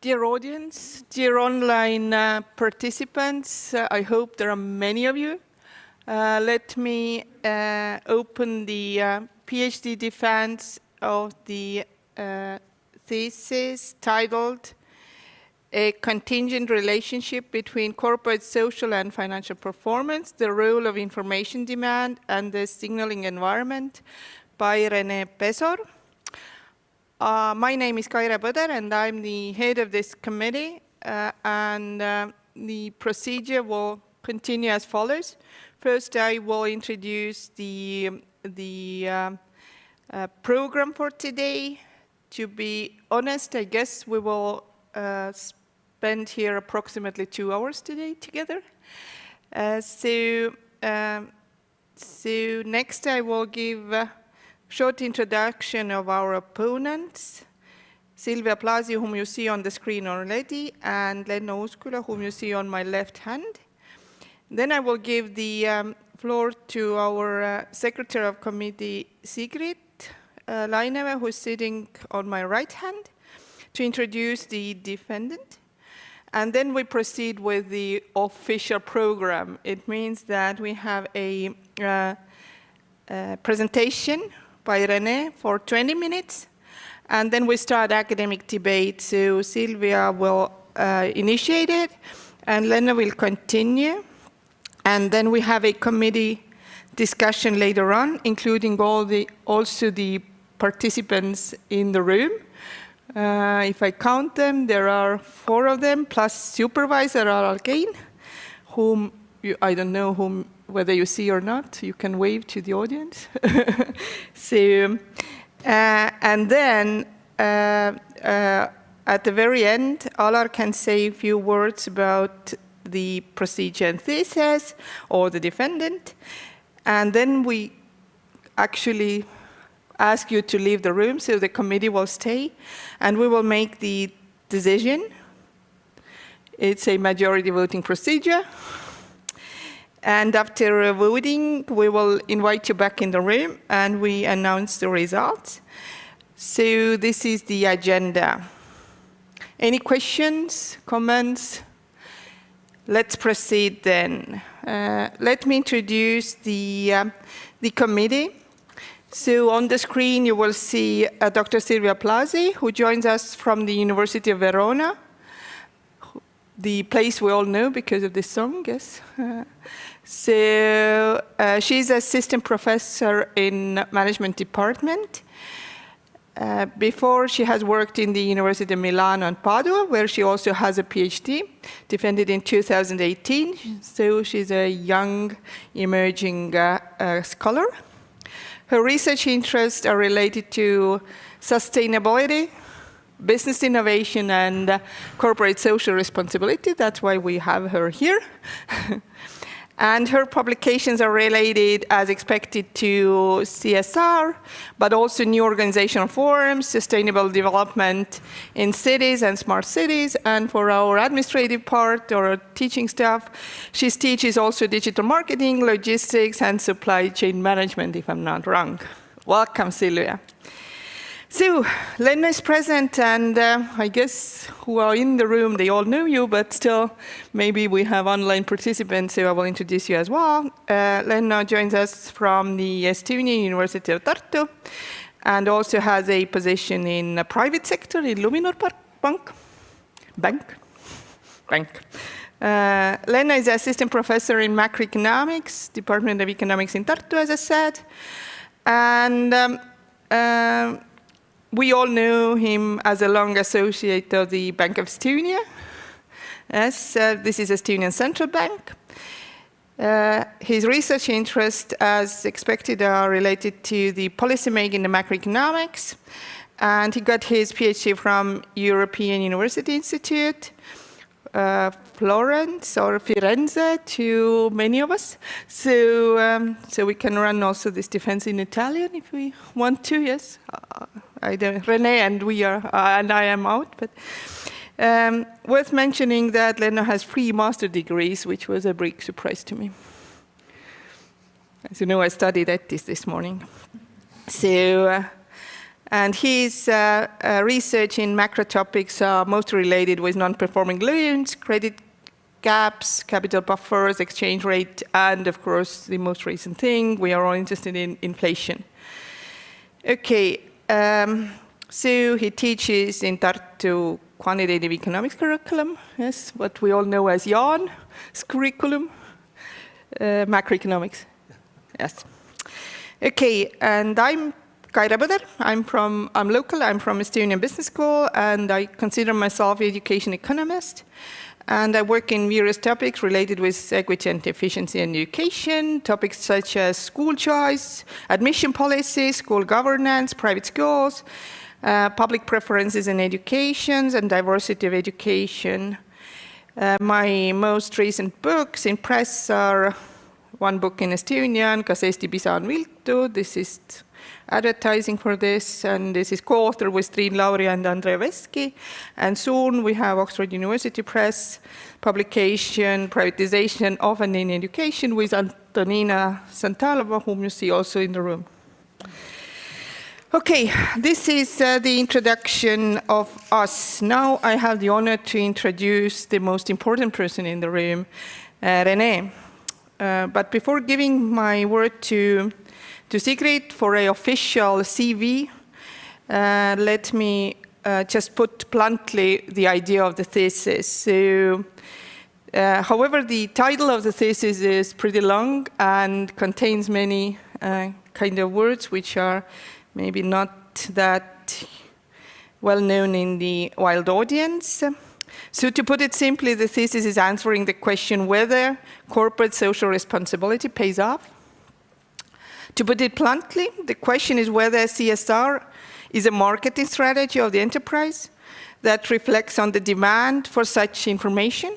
Dear audience, dear online participants, I hope there are many of you. Let me open the PhD defense of the thesis titled A Contingent Relationship Between Corporate Social and Financial Performance, the Role of Information Demand and the Signaling Environment by Renee Pesor. My name is Kaire Põder, and I'm the head of this committee. The procedure will continue as follows. First, I will introduce the program for today. To be honest, I guess we will spend here approximately 2 hours today together. So next, I will give short introduction of our opponents, Silvia, Blasi, whom you see on the screen already, and Lenno, Uusküla, whom you see on my left hand. Then I will give the floor to our Secretary of Committee, Sigrid Laineve, who is sitting on my right hand, to introduce the defendant. And then we proceed with the official program. It means that we have a presentation by Renee for 20 minutes, and then we start academic debate. So Silvia will initiate it, and Lenno will continue. And then we have a committee discussion later on, including also the participants in the room. If I count them, there are 4 of them, plus Supervisor Alar, Kein, whom I don't know whether you see or not. You can wave to the audience. So, and then at the very end, Alar can say a few words about the procedure and thesis or the defendant. And then we actually ask you to leave the room, so the committee will stay, and we will make the decision. It's a majority voting procedure. And after voting, we will invite you back in the room, and we announce the results. So this is the agenda. Any questions, comments? Let's proceed then. Let me introduce the committee. So on the screen, you will see Dr. Silvia Blasi, who joins us from the University of Verona, the place we all know because of this song, yes. So she's assistant professor in management department. Before, she has worked in the University of Milan and Padua, where she also has a Ph.D., defended in 2018. So she's a young, emerging scholar. Her research interests are related to sustainability, business innovation, and corporate social responsibility. That's why we have her here. And her publications are related, as expected, to CSR, but also new organizational forms, sustainable development in cities and smart cities. And for our administrative part, or teaching staff, she teaches also digital marketing, logistics, and supply chain management, if I'm not wrong. Welcome, Silvia. So, Lenno is present, and I guess who are in the room, they all know you, but still, maybe we have online participants, so I will introduce you as well. Lenno joins us from the Estonian University of Tartu, and also has a position in the private sector in Luminor Bank. Lenno is assistant professor in macroeconomics, Department of Economics in Tartu, as I said, and we all know him as a long associate of the Bank of Estonia. Yes, this is Estonian Central Bank. His research interests, as expected, are related to the policymaking in the macroeconomics. And he got his PhD from European University Institute, Florence or Firenze to many of us. So, so we can run also this defense in Italian if we want to, yes. Renee and I am out, but worth mentioning that Lenno has 3 master's degrees, which was a big surprise to me. As you know, I studied ethics this morning. So And his research in macro topics are mostly related with non-performing loans, credit gaps, capital buffers, exchange rate, and of course, the most recent thing, we are all interested in inflation. Okay, so he teaches in Tartu quantitative economics curriculum, yes, what we all know as Jaan's curriculum, macroeconomics, yes. Okay, and I'm Kaire Põder. I'm local, I'm from Estonian Business School, and I consider myself an education economist. And I work in various topics related with equity and efficiency in education, topics such as school choice, admission policy, school governance, private schools, public preferences in education, and diversity of education. My most recent books in press are one book in Estonian, Kas Eesti pisa on viltu. This is advertising for this, and this is co-authored with Triin Lauri and Andre Veski. And soon we have Oxford University Press publication, Privatization, Often in Education, with Antonina Santalova, whom you see also in the room. Okay, this is the introduction of us. Now I have the honor to introduce the most important person in the room, Renee. But before giving my word to Sigrid for an official CV, let me just put bluntly the idea of the thesis. So, however, the title of the thesis is pretty long and contains many kind of words which are maybe not that well known in the wild audience. So to put it simply, the thesis is answering the question whether corporate social responsibility pays off. To put it bluntly, the question is whether CSR is a marketing strategy of the enterprise that reflects on the demand for such information,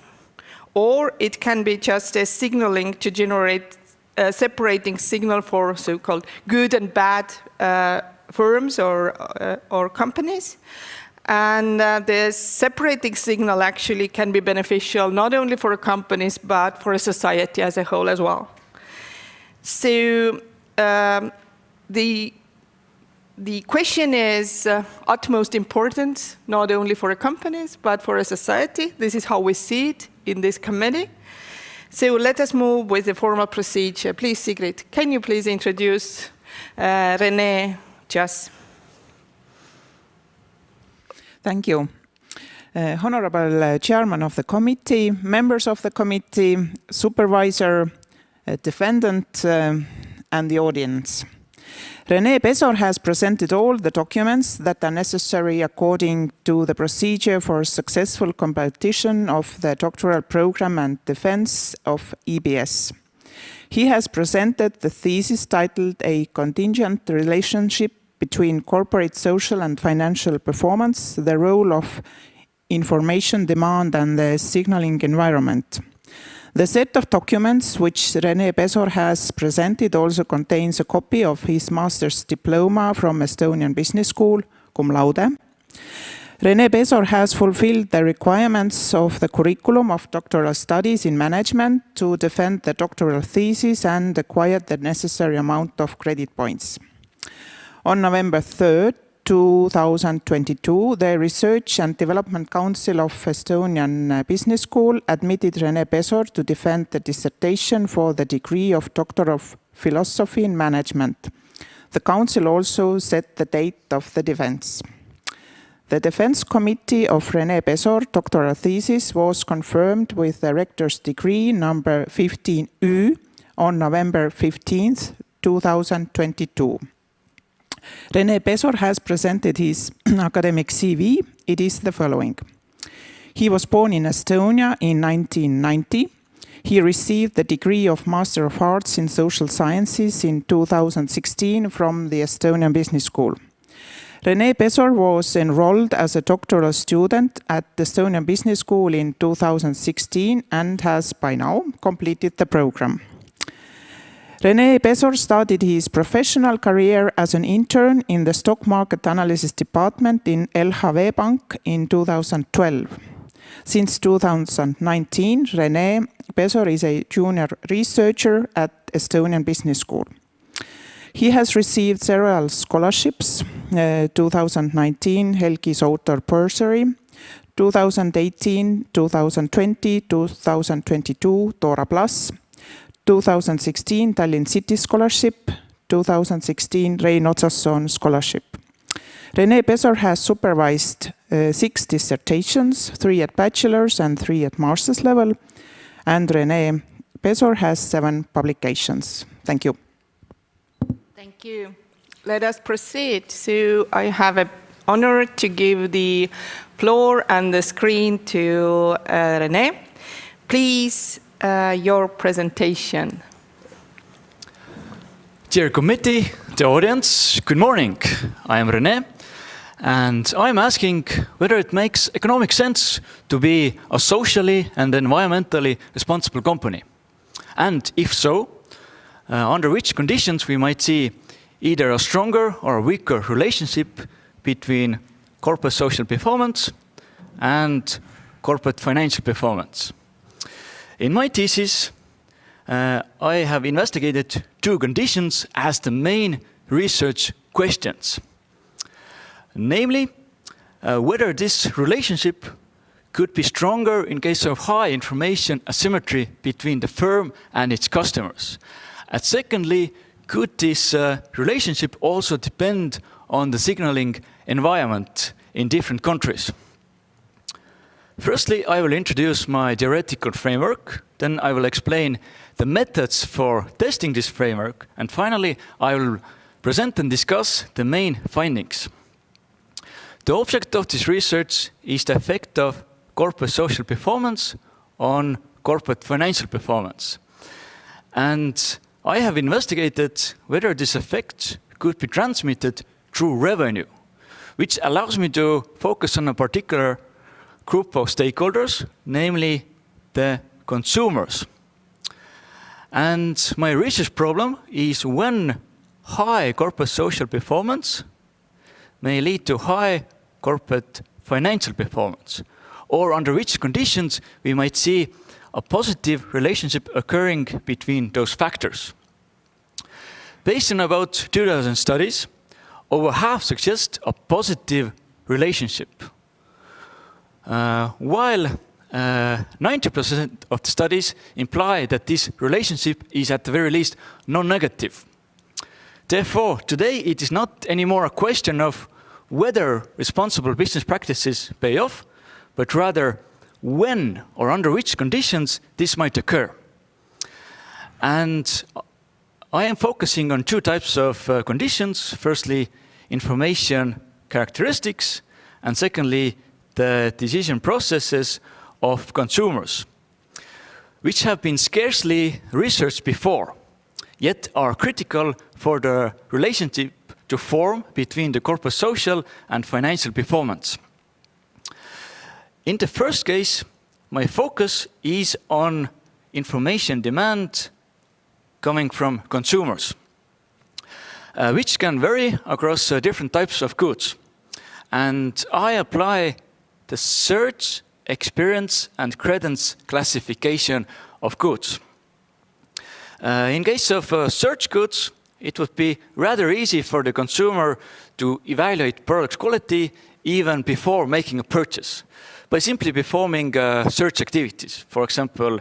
or it can be just a signaling to generate a separating signal for so-called good and bad firms or companies. And the separating signal actually can be beneficial not only for companies, but for a society as a whole as well. So the question is utmost important, not only for companies, but for a society. This is how we see it in this committee. So let us move with the formal procedure. Please, Sigrid, can you please introduce Renee Just? Thank you. Honorable Chairman of the committee, members of the committee, Supervisor, defendant, and the audience. Renee Pesor has presented all the documents that are necessary according to the procedure for successful completion of the doctoral program and defense of EBS. He has presented the thesis titled A Contingent Relationship between Corporate Social and Financial Performance, the Role of Information Demand and the Signaling Environment. The set of documents which Renee Pesor has presented also contains a copy of his master's diploma from Estonian Business School, cum laude. Renee Pesor has fulfilled the requirements of the curriculum of doctoral studies in management to defend the doctoral thesis and acquired the necessary amount of credit points. On November 3rd, 2022, the Research and Development Council of Estonian Business School admitted Renee Pesor to defend the dissertation for the degree of Doctor of Philosophy in Management. The council also set the date of the defense. The defense committee of Renee Pesor doctoral thesis was confirmed with the rector's degree number 15U on November 15th, 2022. Renee Pesor has presented his academic CV. It is the following. He was born in Estonia in 1990. He received the degree of Master of Arts in Social Sciences in 2016 from the Estonian Business School. Renee Pesor was enrolled as a doctoral student at the Estonian Business School in 2016 and has by now completed the program. Renee Pesor started his professional career as an intern in the stock market analysis department in LHV Bank in 2012. Since 2019, Renee Pesor is a junior researcher at Estonian Business School. He has received several scholarships, 2019 Helgi Soter Bursary, 2018, 2020, 2022 Dora Plus, 2016 Tallinn City Scholarship, 2016 Rein Otsasson Scholarship. Renee Pesor has supervised 6 dissertations, 3 at bachelor's and 3 at master's level, and Renee Pesor has 7 publications. Thank you. Thank you. Let us proceed. So I have an honor to give the floor and the screen to Renee. Please, your presentation. Dear committee, the audience, good morning. I am Renee, and I'm asking whether it makes economic sense to be a socially and environmentally responsible company. And if so, under which conditions we might see either a stronger or a weaker relationship between corporate social performance and corporate financial performance. In my thesis, I have investigated 2 conditions as the main research questions. Namely, whether this relationship could be stronger in case of high information asymmetry between the firm and its customers. And secondly, could this relationship also depend on the signaling environment in different countries? Firstly, I will introduce my theoretical framework, then I will explain the methods for testing this framework, and finally, I will present and discuss the main findings. The object of this research is the effect of corporate social performance on corporate financial performance. And I have investigated whether this effect could be transmitted through revenue, which allows me to focus on a particular group of stakeholders, namely the consumers. And my research problem is when high corporate social performance may lead to high corporate financial performance, or under which conditions we might see a positive relationship occurring between those factors. Based on about 2,000 studies, over half suggest a positive relationship, while 90% of the studies imply that this relationship is at the very least non-negative. Therefore, today it is not anymore a question of whether responsible business practices pay off, but rather when or under which conditions this might occur. And I am focusing on 2 types of conditions. Firstly, information characteristics, and secondly, the decision processes of consumers, which have been scarcely researched before, yet are critical for the relationship to form between the corporate social and financial performance. In the first case, my focus is on information demand coming from consumers, which can vary across different types of goods. And I apply the search, experience, and credence classification of goods. In case of search goods, it would be rather easy for the consumer to evaluate product quality even before making a purchase, by simply performing search activities, for example,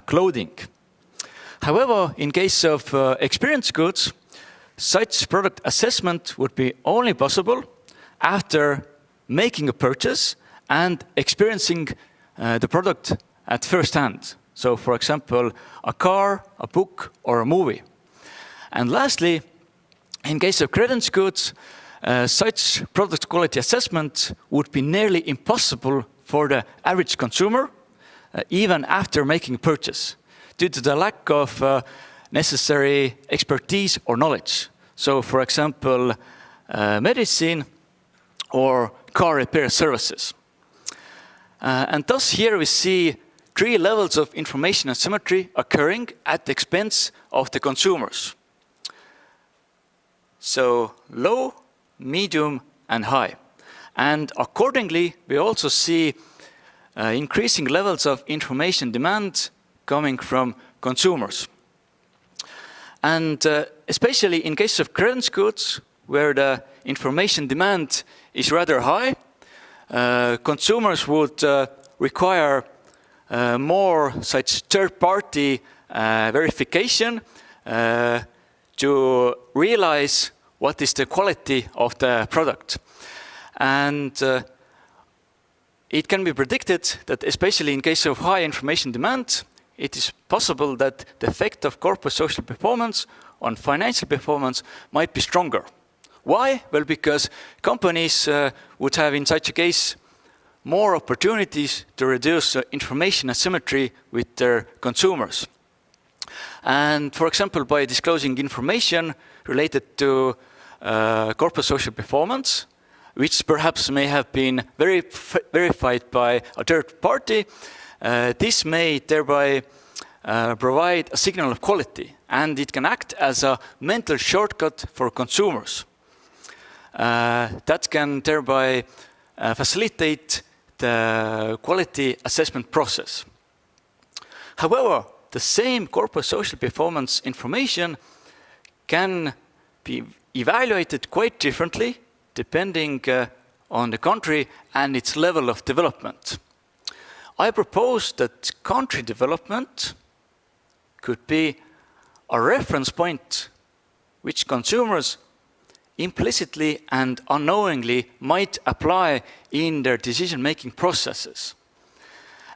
clothing. However, in case of experience goods, such product assessment would be only possible after making a purchase and experiencing the product at first hand. So, for example, a car, a book, or a movie. And lastly, in case of credence goods, such product quality assessment would be nearly impossible for the average consumer, even after making a purchase, due to the lack of necessary expertise or knowledge. So, for example, medicine or car repair services. And thus here we see 3 levels of information asymmetry occurring at the expense of the consumers. So low, medium, and high. And accordingly, we also see increasing levels of information demand coming from consumers. And especially in case of current goods, where the information demand is rather high, consumers would require more such third-party verification to realize what is the quality of the product. And it can be predicted that especially in case of high information demand, it is possible that the effect of corporate social performance on financial performance might be stronger. Why? Well, because companies would have in such a case more opportunities to reduce information asymmetry with their consumers. And for example, by disclosing information related to corporate social performance, which perhaps may have been verified by a third party, this may thereby provide a signal of quality, and it can act as a mental shortcut for consumers. That can thereby facilitate the quality assessment process. However, the same corporate social performance information can be evaluated quite differently depending on the country and its level of development. I propose that country development could be a reference point which consumers implicitly and unknowingly might apply in their decision-making processes.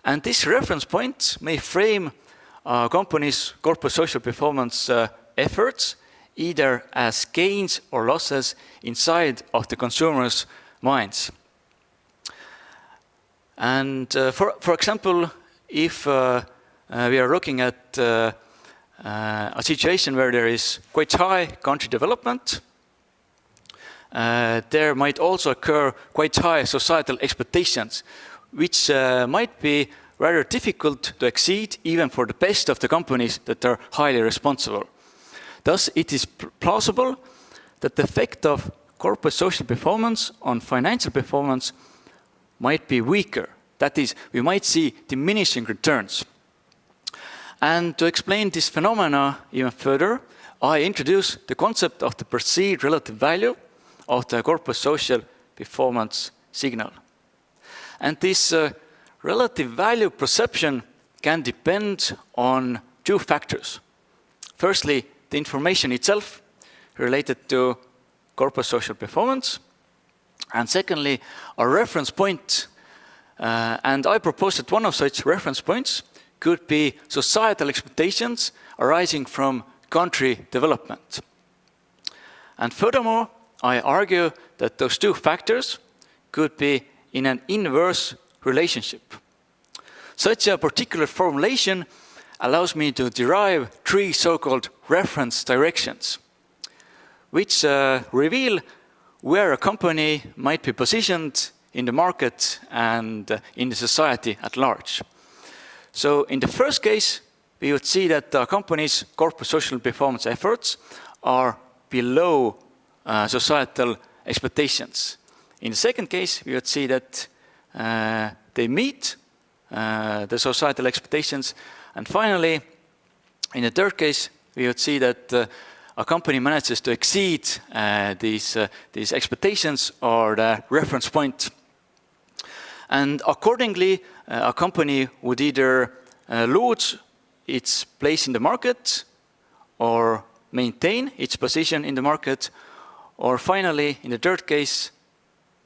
And this reference point may frame a company's corporate social performance efforts either as gains or losses inside of the consumers' minds. And for example, if we are looking at a situation where there is quite high country development, there might also occur quite high societal expectations, which might be rather difficult to exceed even for the best of the companies that are highly responsible. Thus, it is plausible that the effect of corporate social performance on financial performance might be weaker. That is, we might see diminishing returns. And to explain this phenomena even further, I introduce the concept of the perceived relative value of the corporate social performance signal. And this relative value perception can depend on two factors. Firstly, the information itself related to corporate social performance, and secondly, a reference point. And I propose that one of such reference points could be societal expectations arising from country development. And furthermore, I argue that those two factors could be in an inverse relationship. Such a particular formulation allows me to derive three so-called reference directions, which reveal where a company might be positioned in the market and in the society at large. So in the first case, we would see that the company's corporate social performance efforts are below societal expectations. In the second case, we would see that they meet the societal expectations. And finally, in the third case, we would see that a company manages to exceed these expectations or the reference point. And accordingly, a company would either lose its place in the market or maintain its position in the market, or finally, in the third case,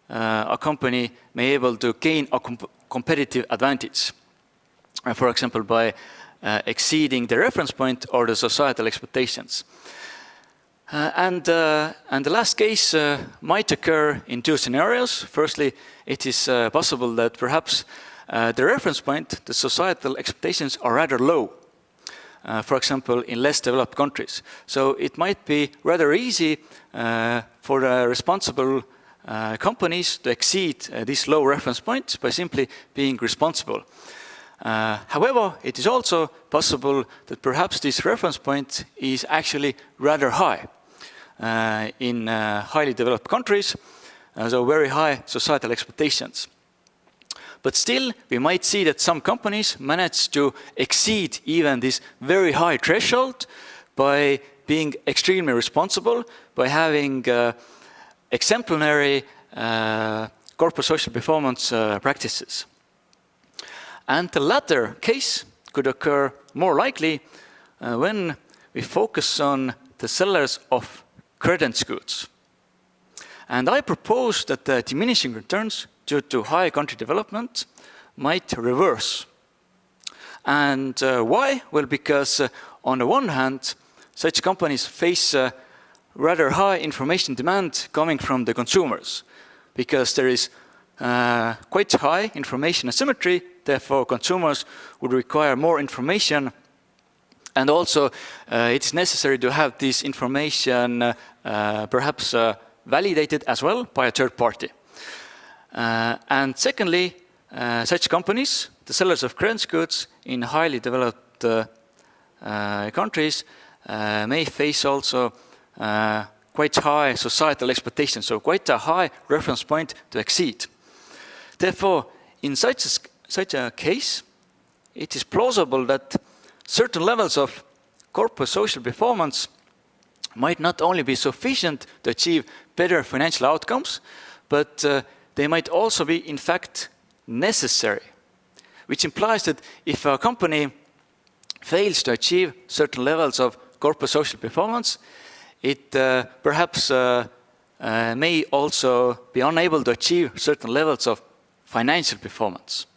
a company may be able to gain a competitive advantage, for example, by exceeding the reference point or the societal expectations. And the last case might occur in two scenarios. Firstly, it is possible that perhaps the reference point, the societal expectations, are rather low, for example, in less developed countries. So it might be rather easy for the responsible companies to exceed this low reference point by simply being responsible. However, it is also possible that perhaps this reference point is actually rather high in highly developed countries, so very high societal expectations. But still, we might see that some companies manage to exceed even this very high threshold by being extremely responsible by having exemplary corporate social performance practices. And the latter case could occur more likely when we focus on the sellers of credence goods. And I propose that the diminishing returns due to high country development might reverse. And why? Well, because on the one hand, such companies face rather high information demand coming from the consumers, because there is quite high information asymmetry. Therefore, consumers would require more information, and also it's necessary to have this information perhaps validated as well by a third party. And secondly, such companies, the sellers of credence goods in highly developed countries, may face also quite high societal expectations, so quite a high reference point to exceed. Therefore, in such a case, it is plausible that certain levels of corporate social performance might not only be sufficient to achieve better financial outcomes, but they might also be, in fact, necessary, which implies that if a company fails to achieve certain levels of corporate social performance, it perhaps may also be unable to achieve certain levels of financial performance.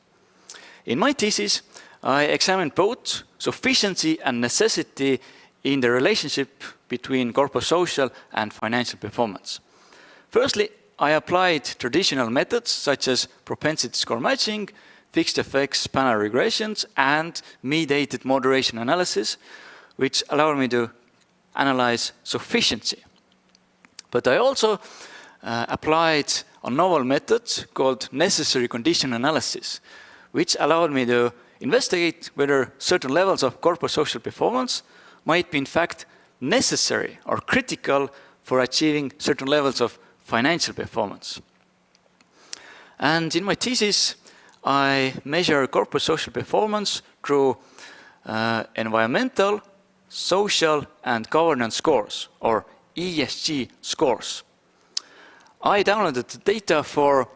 In my thesis, I examined both sufficiency and necessity in the relationship between corporate social and financial performance. Firstly, I applied traditional methods such as propensity score matching, fixed effects panel regressions, and mediated moderation analysis, which allowed me to analyze sufficiency. But I also applied a novel method called necessary condition analysis, which allowed me to investigate whether certain levels of corporate social performance might be in fact necessary or critical for achieving certain levels of financial performance. And in my thesis, I measure corporate social performance through environmental, social, and governance scores, or ESG scores. I downloaded the data for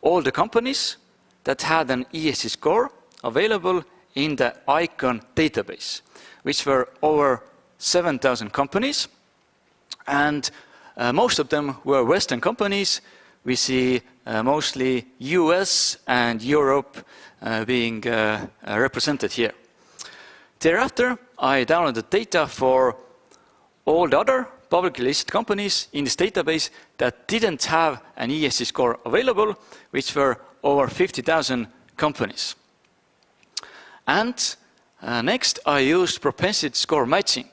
all the companies that had an ESG score available in the ICON database, which were over 7,000 companies, and most of them were Western companies. We see mostly US and Europe being represented here. Thereafter, I downloaded data for all the other publicly listed companies in this database that didn't have an ESG score available, which were over 50,000 companies. And next, I used propensity score matching,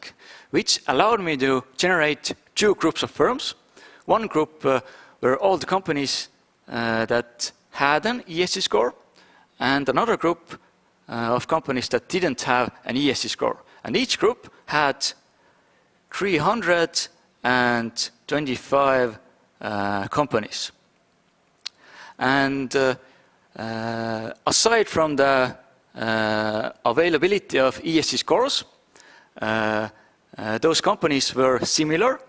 which allowed me to generate two groups of firms. One group were all the companies that had an ESG score, and another group of companies that didn't have an ESG score. And each group had 325 companies. And aside from the availability of ESG scores, those companies were similar,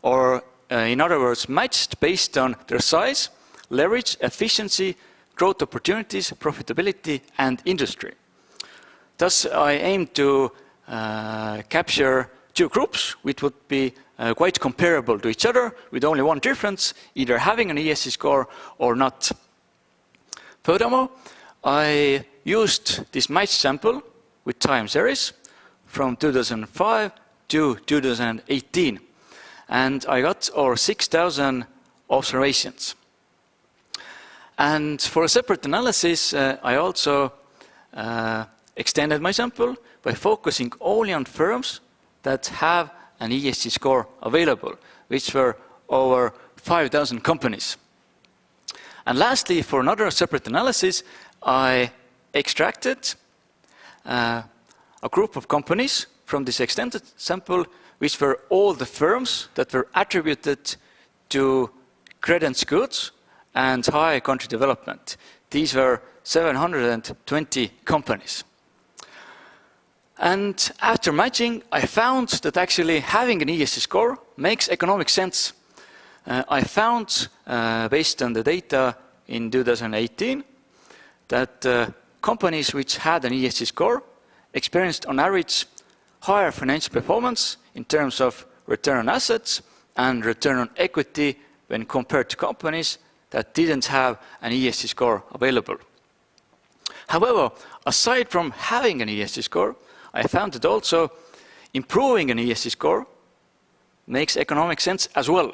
or in other words, matched based on their size, leverage, efficiency, growth opportunities, profitability, and industry. Thus, I aim to capture two groups which would be quite comparable to each other, with only one difference, either having an ESG score or not. Furthermore, I used this matched sample with time series from 2005 to 2018, and I got over 6,000 observations. And for a separate analysis, I also extended my sample by focusing only on firms that have an ESG score available, which were over 5,000 companies. And lastly, for another separate analysis, I extracted a group of companies from this extended sample, which were all the firms that were attributed to credence goods and high country development. These were 720 companies. And after matching, I found that actually having an ESG score makes economic sense. I found, based on the data in 2018, that companies which had an ESG score experienced on average higher financial performance in terms of return on assets and return on equity when compared to companies that didn't have an ESG score available. However, aside from having an ESG score, I found that also improving an ESG score makes economic sense as well.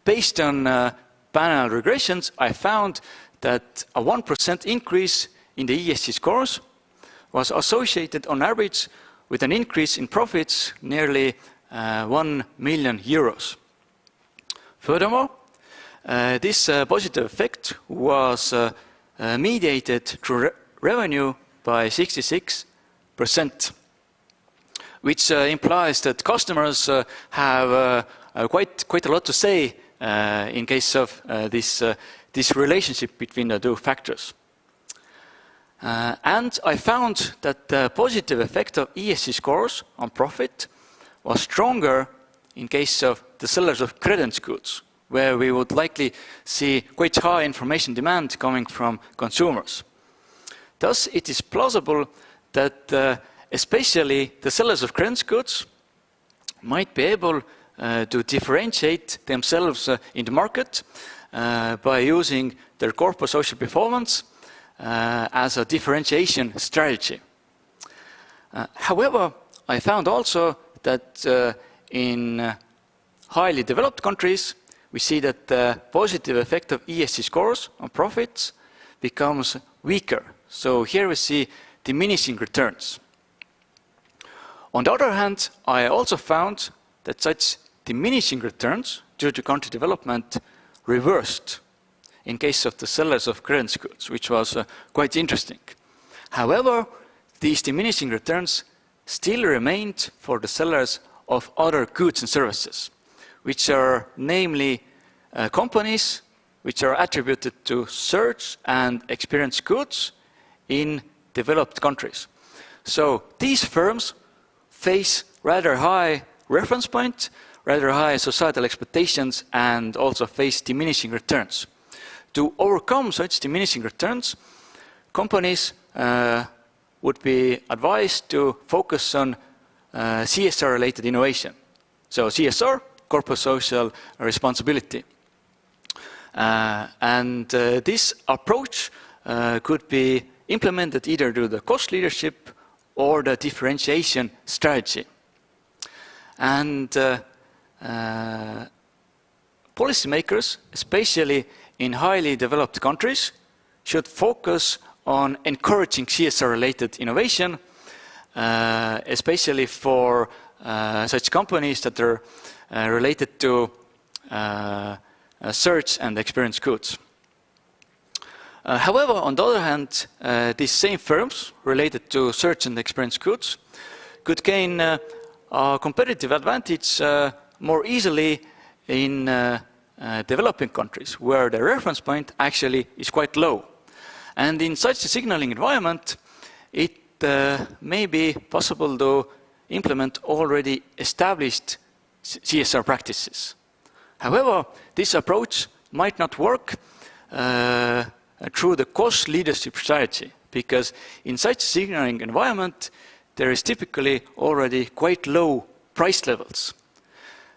Based on panel regressions, I found that a 1% increase in the ESG scores was associated on average with an increase in profits nearly 1 million euros. Furthermore, this positive effect was mediated through revenue by 66%, which implies that customers have quite a lot to say in case of this relationship between the two factors. And I found that the positive effect of ESG scores on profit was stronger in case of the sellers of credence goods, where we would likely see quite high information demand coming from consumers. Thus, it is plausible that especially the sellers of credence goods might be able to differentiate themselves in the market by using their corporate social performance as a differentiation strategy. However, I found also that in highly developed countries, we see that the positive effect of ESG scores on profits becomes weaker. So here we see diminishing returns. On the other hand, I also found that such diminishing returns due to country development reversed in case of the sellers of credence goods, which was quite interesting. However, these diminishing returns still remained for the sellers of other goods and services, which are namely companies which are attributed to search and experience goods in developed countries. So these firms face rather high reference point, rather high societal expectations, and also face diminishing returns. To overcome such diminishing returns, companies would be advised to focus on CSR-related innovation. So CSR, corporate social responsibility. And this approach could be implemented either through the cost leadership or the differentiation strategy. And policymakers, especially in highly developed countries, should focus on encouraging CSR-related innovation, especially for such companies that are related to search and experience goods. However, on the other hand, these same firms related to search and experience goods could gain a competitive advantage more easily in developing countries, where the reference point actually is quite low. And in such a signaling environment, it may be possible to implement already established CSR practices. However, this approach might not work through the cost leadership strategy, because in such a signaling environment, there is typically already quite low price levels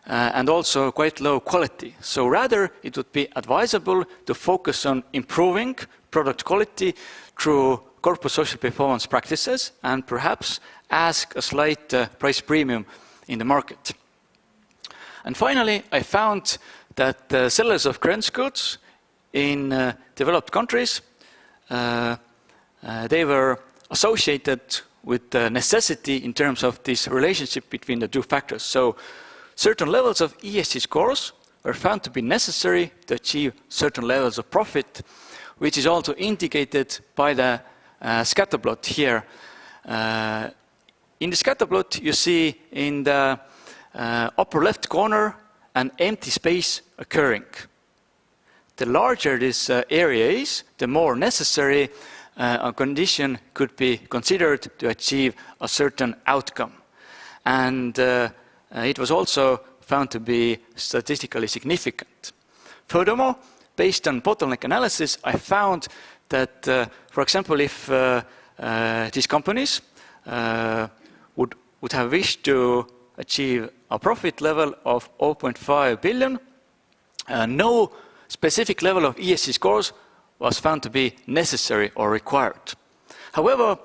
and also quite low quality. So rather, it would be advisable to focus on improving product quality through corporate social performance practices and perhaps ask a slight price premium in the market. And finally, I found that the sellers of credence goods in developed countries, they were associated with the necessity in terms of this relationship between the two factors. So certain levels of ESG scores were found to be necessary to achieve certain levels of profit, which is also indicated by the scatter plot here. In the scatter plot, you see in the upper left corner an empty space occurring. The larger this area is, the more necessary a condition could be considered to achieve a certain outcome. And it was also found to be statistically significant. Furthermore, based on bottleneck analysis, I found that, for example, if these companies would have wished to achieve a profit level of 0.5 billion, no specific level of ESG scores was found to be necessary or required. However,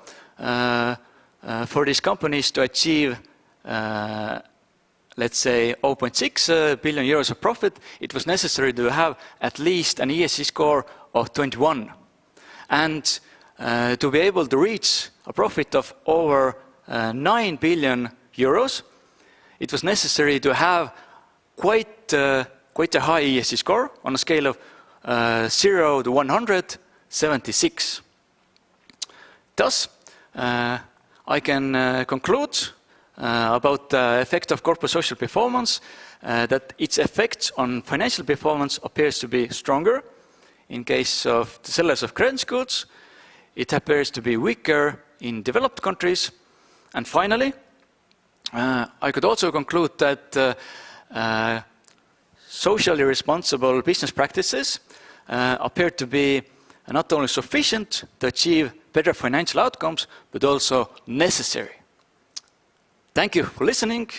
for these companies to achieve, let's say, 0.6 billion euros of profit, it was necessary to have at least an ESG score of 21. And to be able to reach a profit of over 9 billion euros, it was necessary to have quite a high ESG score on a scale of 0 to 100, 76. Thus, I can conclude about the effect of corporate social performance that its effects on financial performance appears to be stronger. In case of the sellers of credit goods, it appears to be weaker in developed countries. And finally, I could also conclude that socially responsible business practices appear to be not only sufficient to achieve better financial outcomes, but also necessary. Thank you for listening.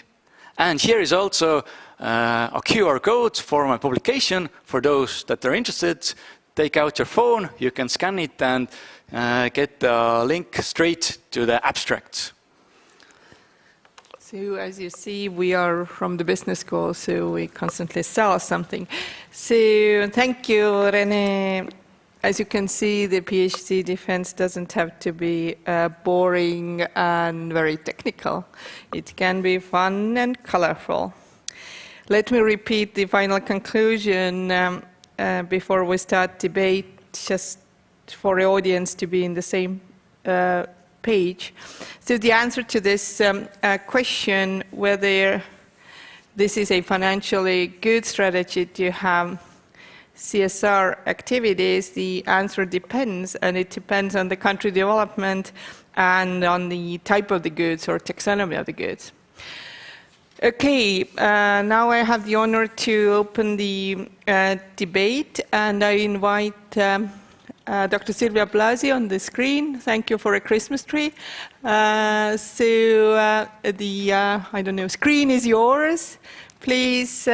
And here is also a QR code for my publication. For those that are interested, take out your phone, you can scan it and get the link straight to the abstract. So as you see, we are from the business school, so we constantly sell something. So thank you, Renee. As you can see, the PhD defense doesn't have to be boring and very technical. It can be fun and colorful. Let me repeat the final conclusion before we start debate, just for the audience to be in the same page. So the answer to this question, whether this is a financially good strategy to have CSR activities, the answer depends, and it depends on the country development and on the type of the goods or taxonomy of the goods. Okay, now I have the honor to open the debate, and I invite Dr. Silvia Blasi on the screen. Thank you for a Christmas tree. The I don't know, screen is yours. Please,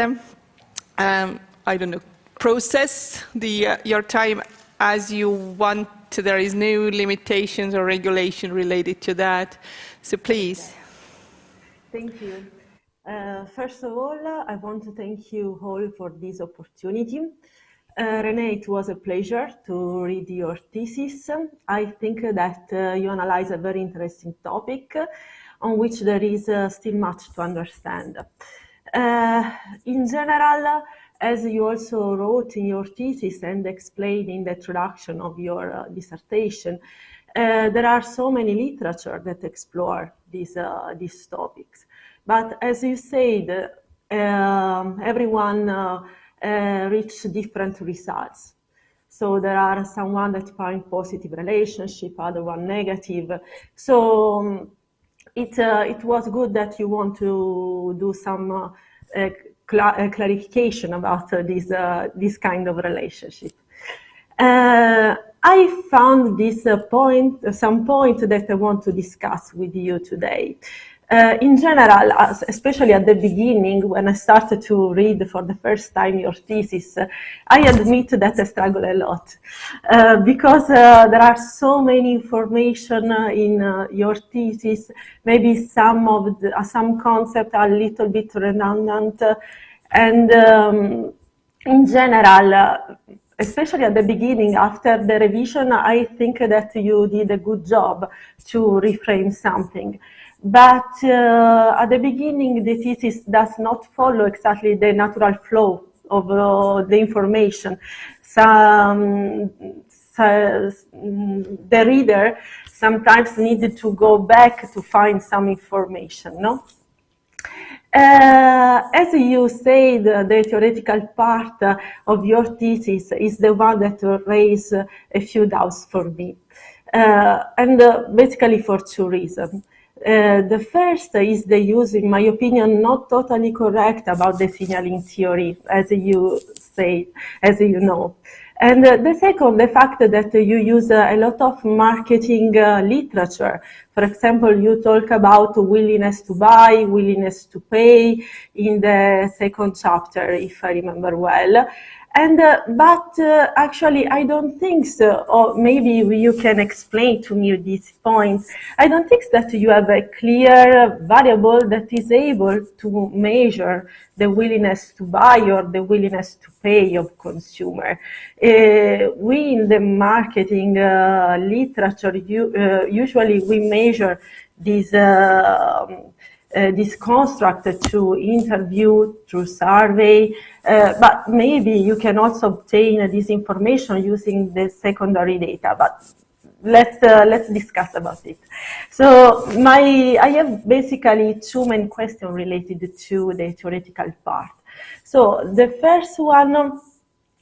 I don't know, process your time as you want. There is no limitations or regulation related to that. So please. Thank you. First of all, I want to thank you all for this opportunity. Renee, it was a pleasure to read your thesis. I think that you analyze a very interesting topic on which there is still much to understand. In general, as you also wrote in your thesis and explained in the introduction of your dissertation, there are so many literature that explore these topics. But as you said, everyone reach different results. So there are someone that find positive relationship, other one negative. So it was good that you want to do some clarification about this kind of relationship. I found this some point that I want to discuss with you today. In general, especially at the beginning, when I started to read for the first time your thesis, I admit that I struggle a lot because there are so many information in your thesis. Maybe some concepts are a little bit redundant, and in general, especially at the beginning, after the revision, I think that you did a good job to reframe something. But at the beginning, the thesis does not follow exactly the natural flow of the information. The reader sometimes needed to go back to find some information, no? As you said, the theoretical part of your thesis is the one that raised a few doubts for me. and basically for two reasons. The first is the use, in my opinion, not totally correct about the signaling theory, as you say, as you know. And the second, the fact that you use a lot of marketing literature. For example, you talk about willingness to buy, willingness to pay in the second chapter, if I remember well. And but actually, I don't think so. Or maybe you can explain to me this point. I don't think that you have a clear variable that is able to measure the willingness to buy or the willingness to pay of consumer. We in the marketing literature, usually we measure this construct to interview, through survey, but maybe you can also obtain this information using the secondary data. But let's discuss about it. So I have basically two main questions related to the theoretical part. So the first one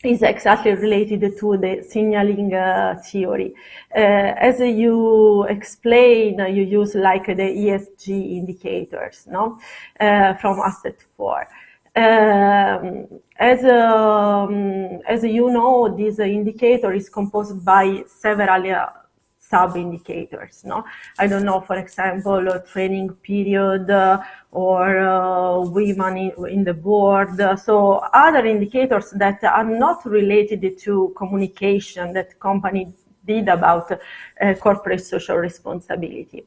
is exactly related to the signaling theory. As you explain, you use like the ESG indicators, no, from Asset 4. As you know, this indicator is composed by several sub-indicators, no? I don't know, for example, training period or women in the board. So other indicators that are not related to communication that company did about corporate social responsibility.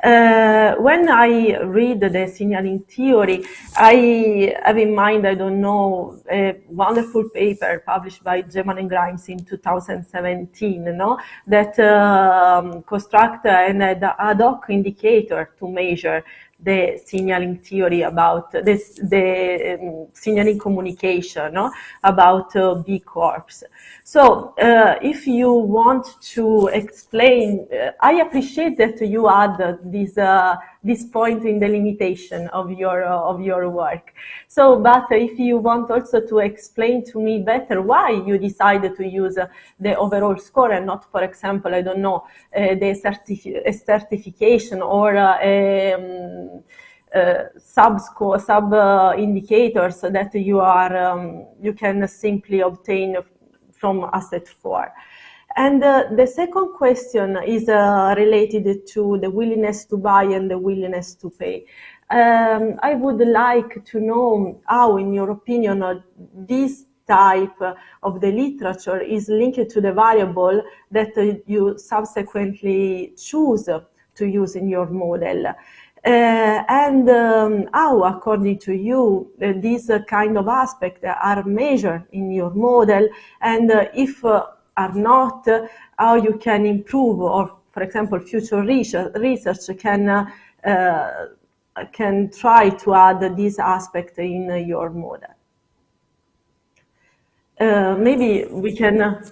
When I read the signaling theory, I have in mind, I don't know, a wonderful paper published by Gemman and Grimes in 2017, no? That construct an ad hoc indicator to measure the signaling theory about this, the signaling communication, no? About B Corps. So if you want to explain, I appreciate that you add this point in the limitation of your work. So, but if you want also to explain to me better why you decided to use the overall score and not, for example, I don't know, the certification or sub-score, indicators that you can simply obtain from Asset 4. And the second question is related to the willingness to buy and the willingness to pay. I would like to know how, in your opinion, this type of the literature is linked to the variable that you subsequently choose to use in your model. And how, according to you, these kind of aspects are measured in your model, and if are not, how you can improve, or, for example, future research can try to add this aspect in your model. Maybe we can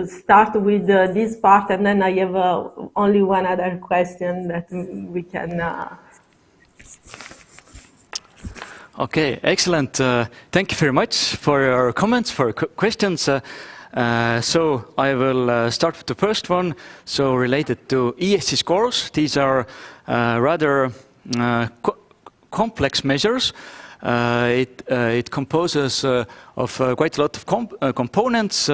start with this part, and then I have only one other question that we can... Okay, excellent. Thank you very much for your comments, for questions. So I will start with the first one. So related to ESG scores, these are rather complex measures. It composes of quite a lot of components,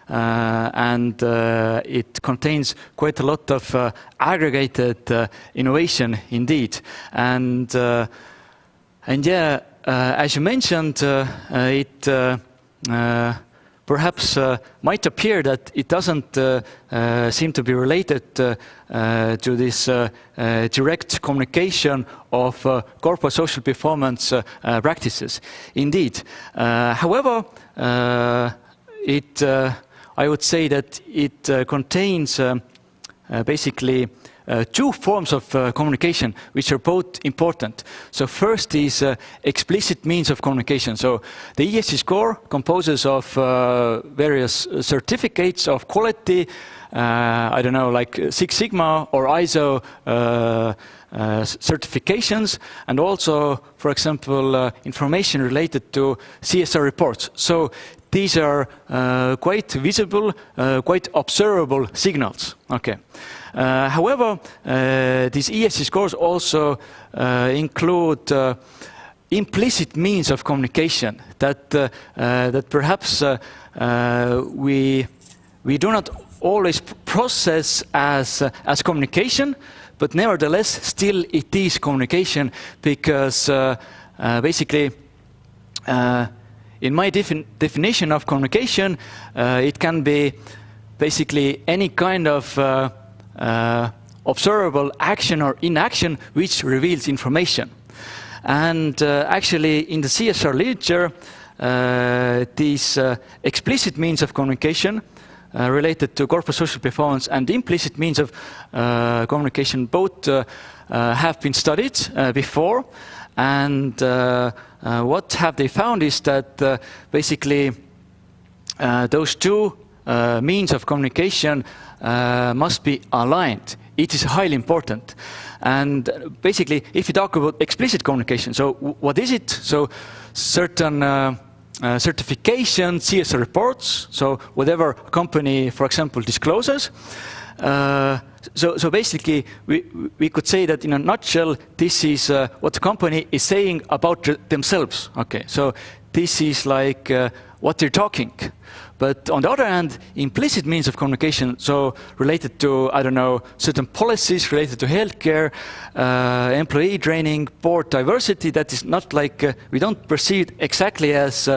and it contains quite a lot of aggregated innovation indeed. And yeah, as you mentioned, it perhaps might appear that it doesn't seem to be related to this direct communication of corporate social performance practices. Indeed. However, I would say that it contains basically two forms of communication which are both important. So first is explicit means of communication. So the ESG score composes of various certificates of quality, I don't know, like Six Sigma or ISO certifications, and also, for example, information related to CSR reports. So these are quite visible, quite observable signals. Okay. However, these ESG scores also include implicit means of communication that perhaps we do not always process as communication, but nevertheless still it is communication, because basically in my definition of communication, it can be basically any kind of observable action or inaction which reveals information. And actually in the CSR literature, these explicit means of communication related to corporate social performance and implicit means of communication both have been studied before. And what have they found is that basically those two means of communication must be aligned. It is highly important. And basically, if you talk about explicit communication, so what is it? So certain certification, CSR reports, so whatever a company, for example, discloses. So basically, we could say that in a nutshell, this is what the company is saying about themselves. Okay, so this is like what they're talking. But on the other hand, implicit means of communication, so related to, I don't know, certain policies related to healthcare, employee training, board diversity, that is not like, we don't perceive it exactly as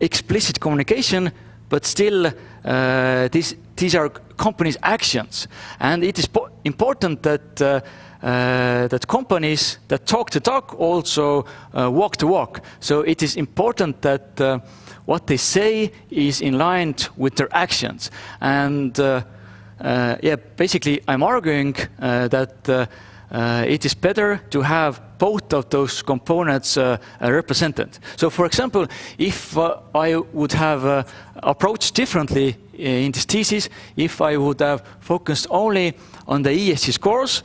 explicit communication, but still these are companies' actions. And it is important that that companies that talk the talk also walk the walk. So it is important that what they say is in line with their actions. And yeah, basically I'm arguing that it is better to have both of those components represented. So for example, if I would have approached differently in this thesis, if I would have focused only on the ESG scores,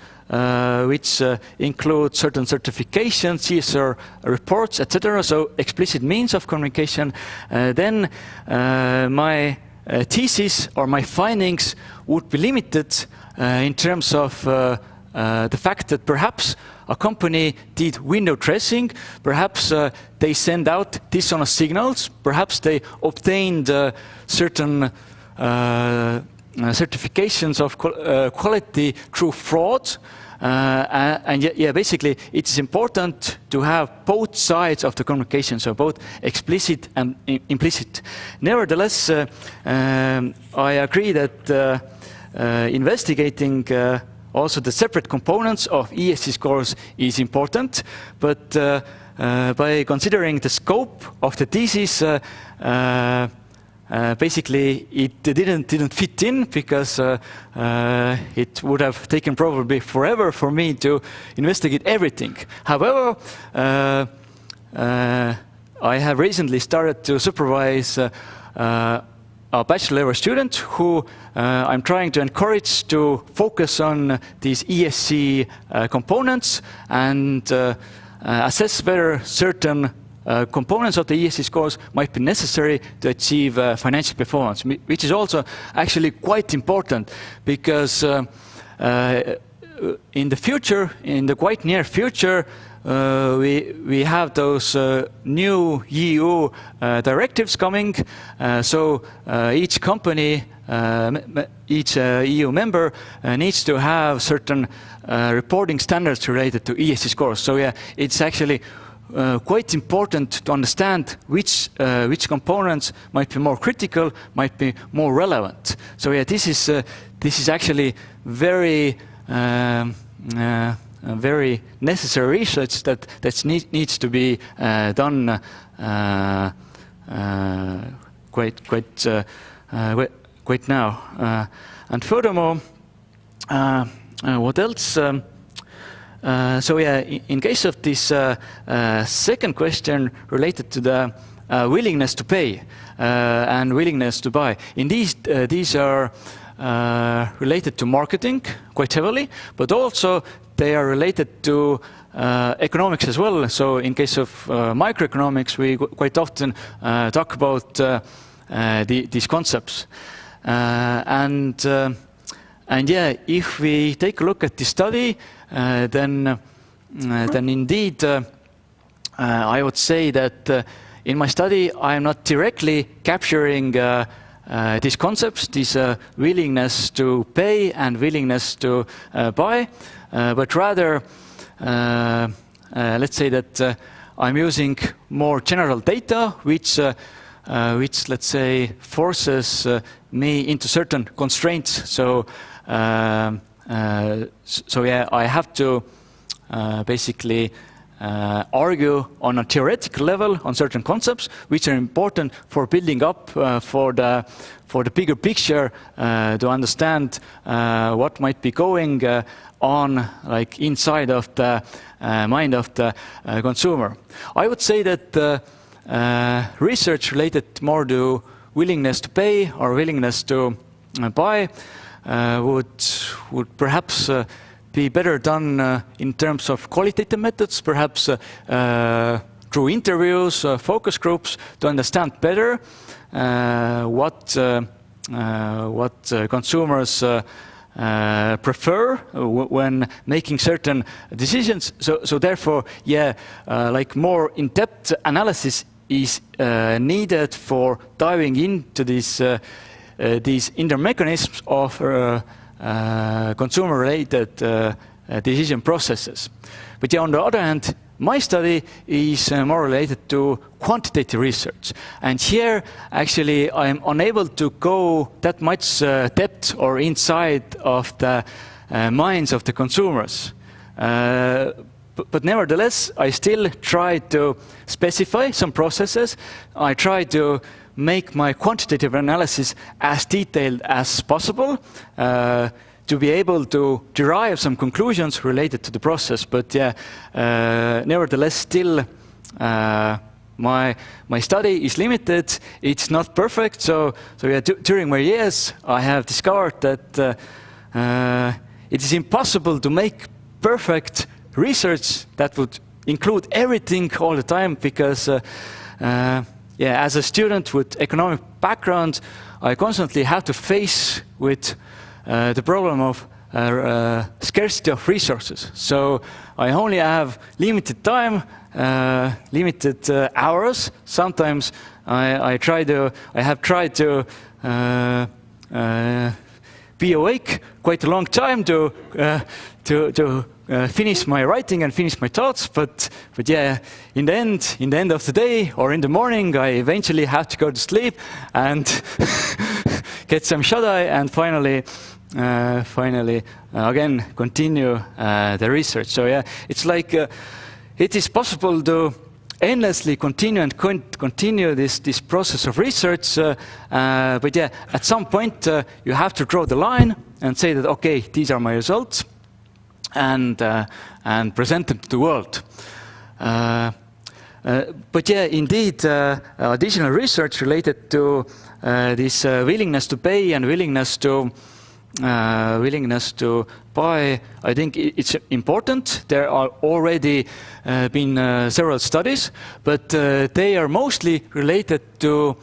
which include certain certifications, CSR reports, etc., so explicit means of communication, then my thesis or my findings would be limited in terms of the fact that perhaps a company did window dressing, perhaps they send out dishonest signals, perhaps they obtained certain certifications of quality through fraud. And yeah, basically, it's important to have both sides of the communication, so both explicit and implicit. Nevertheless, I agree that investigating also the separate components of ESG scores is important, but by considering the scope of the thesis, basically it didn't fit in, because it would have taken probably forever for me to investigate everything. However, I have recently started to supervise a bachelor level student who I'm trying to encourage to focus on these ESG components and assess whether certain components of the ESG scores might be necessary to achieve financial performance, which is also actually quite important, because in the future, in the quite near future, we have those new EU directives coming, so each company, each EU member needs to have certain reporting standards related to ESG scores. So yeah, it's actually quite important to understand which components might be more critical, might be more relevant. So yeah, this is actually very very necessary research that needs to be done quite now. And furthermore, what else? So yeah, in case of this second question related to the willingness to pay and willingness to buy, indeed these are related to marketing quite heavily, but also they are related to economics as well. So in case of microeconomics, we quite often talk about these concepts. And yeah, if we take a look at the study, then indeed I would say that in my study I'm not directly capturing these concepts, this willingness to pay and willingness to buy, but rather let's say that I'm using more general data, which let's say forces me into certain constraints. So yeah, I have to basically argue on a theoretical level on certain concepts, which are important for building up for the bigger picture to understand what might be going on, like inside of the mind of the consumer. I would say that research related more to willingness to pay or willingness to buy would perhaps be better done in terms of qualitative methods, perhaps through interviews, focus groups, to understand better what consumers prefer when making certain decisions. So therefore, yeah, like more in-depth analysis is needed for diving into these inner mechanisms of consumer-related decision processes. But yeah, on the other hand, my study is more related to quantitative research. And here, actually, I'm unable to go that much depth or inside of the minds of the consumers. But nevertheless, I still try to specify some processes. I try to make my quantitative analysis as detailed as possible to be able to derive some conclusions related to the process. But yeah, nevertheless, still my study is limited. It's not perfect. So yeah, during my years, I have discovered that it is impossible to make perfect research that would include everything all the time, because yeah, as a student with economic background, I constantly have to face with the problem of scarcity of resources. So I only have limited time, limited hours. Sometimes I have tried to be awake quite a long time to finish my writing and finish my thoughts, but yeah, in the end of the day or in the morning, I eventually have to go to sleep and get some shut-eye and finally again continue the research. So yeah, it's like it is possible to endlessly continue this process of research, but yeah, at some point you have to draw the line and say that, okay, these are my results, and present them to the world. But yeah, indeed, additional research related to this willingness to pay and willingness to buy, I think it's important. There are already been several studies, but they are mostly related to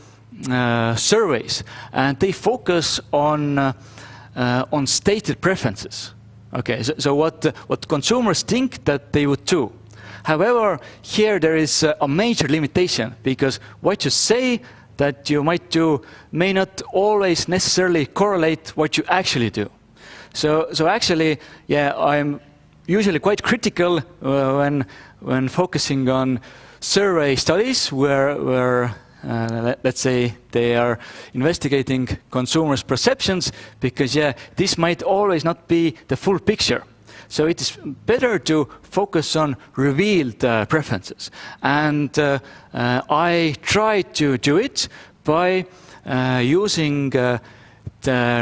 surveys, and they focus on stated preferences. Okay, so what consumers think that they would do. However, here there is a major limitation, because what you say that you might do may not always necessarily correlate what you actually do. So actually, yeah, I'm usually quite critical when focusing on survey studies where let's say they are investigating consumers' perceptions, because yeah, this might always not be the full picture. So it is better to focus on revealed preferences. And I try to do it by using the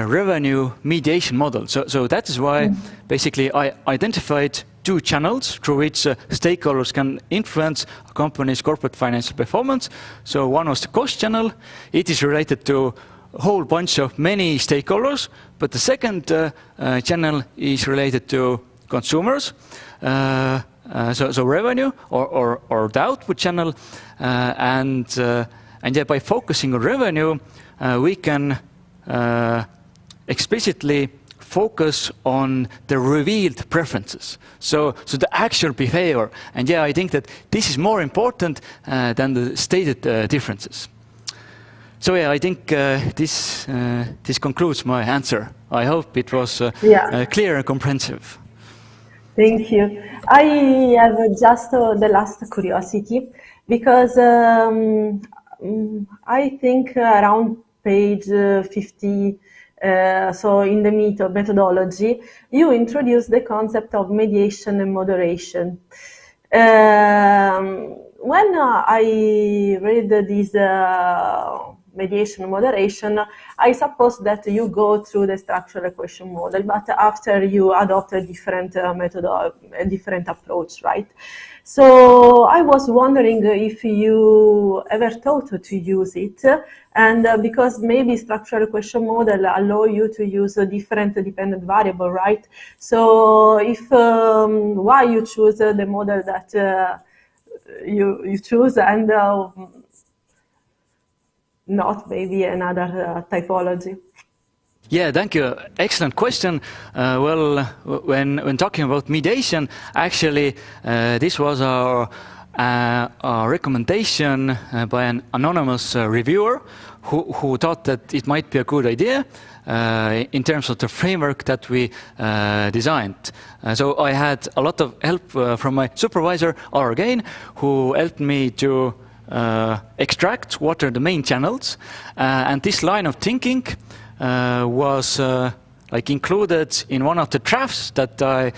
revenue mediation model. So that is why basically I identified two channels through which stakeholders can influence a company's corporate financial performance. So one was the cost channel. It is related to a whole bunch of many stakeholders, but the second channel is related to consumers. So revenue or the output channel, and And yeah, by focusing on revenue, we can explicitly focus on the revealed preferences. So the actual behavior. And yeah, I think that this is more important than the stated differences. So yeah, I think this concludes my answer. I hope it was clear and comprehensive. Thank you. I have just the last curiosity, because I think around page 50, so in the methodology, you introduced the concept of mediation and moderation. When I read this mediation and moderation, I suppose that you go through the structural equation model, but after you adopt a different method, a different approach, right? So I was wondering if you ever thought to use it, and because maybe structural equation model allow you to use a different dependent variable, right? So if why you choose the model that you choose, and not maybe another typology? Yeah, thank you. Excellent question. Well, when talking about mediation, actually, this was our recommendation by an anonymous reviewer who thought that it might be a good idea in terms of the framework that we designed. So I had a lot of help from my supervisor, Alar, Kein, who helped me to extract what are the main channels, and this line of thinking was like included in one of the drafts that I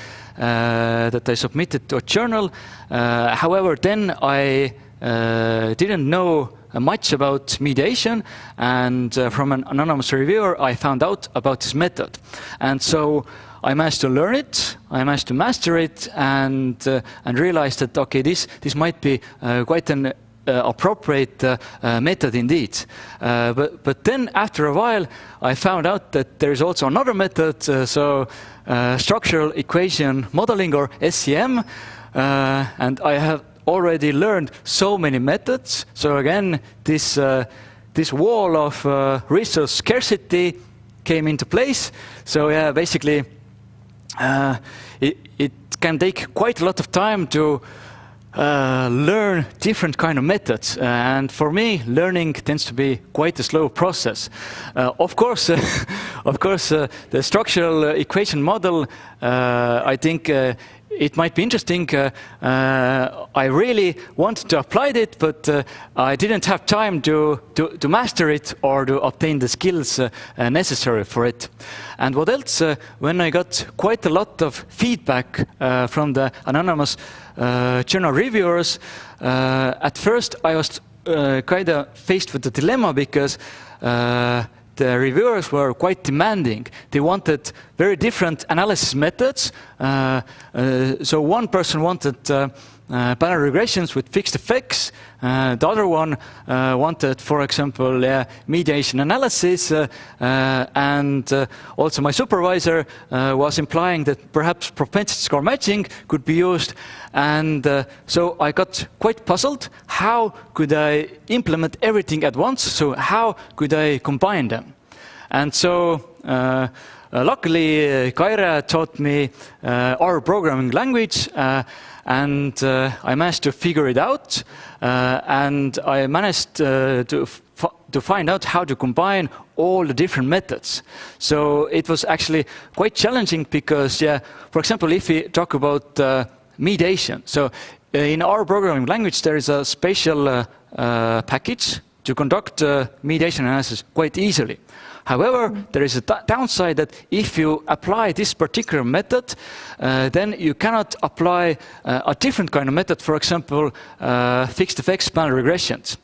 submitted to a journal. However, then I didn't know much about mediation, and from an anonymous reviewer I found out about this method, and so I managed to learn it, I managed to master it, and realized that okay, this might be quite an appropriate method indeed. But then after a while I found out that there is also another method, so structural equation modeling, or SEM, and I have already learned so many methods. So again, this wall of resource scarcity came into place. So yeah, basically it can take quite a lot of time to learn different kind of methods, and for me, learning tends to be quite a slow process. Of course, the structural equation model, I think it might be interesting. I really wanted to apply it, but I didn't have time to master it or to obtain the skills necessary for it. And what else? When I got quite a lot of feedback from the anonymous journal reviewers, at first I was kind of faced with the dilemma, because the reviewers were quite demanding. They wanted very different analysis methods. So one person wanted panel regressions with fixed effects. The other one wanted, for example, mediation analysis. And also my supervisor was implying that perhaps propensity score matching could be used. And so I got quite puzzled. How could I implement everything at once? So how could I combine them? And so luckily Kaire taught me our programming language, and I managed to figure it out, and I managed to find out how to combine all the different methods. So it was actually quite challenging, because, yeah, for example, if we talk about mediation, so in our programming language there is a special package to conduct mediation analysis quite easily. However, there is a downside that if you apply this particular method, then you cannot apply a different kind of method, for example, fixed effects panel regressions,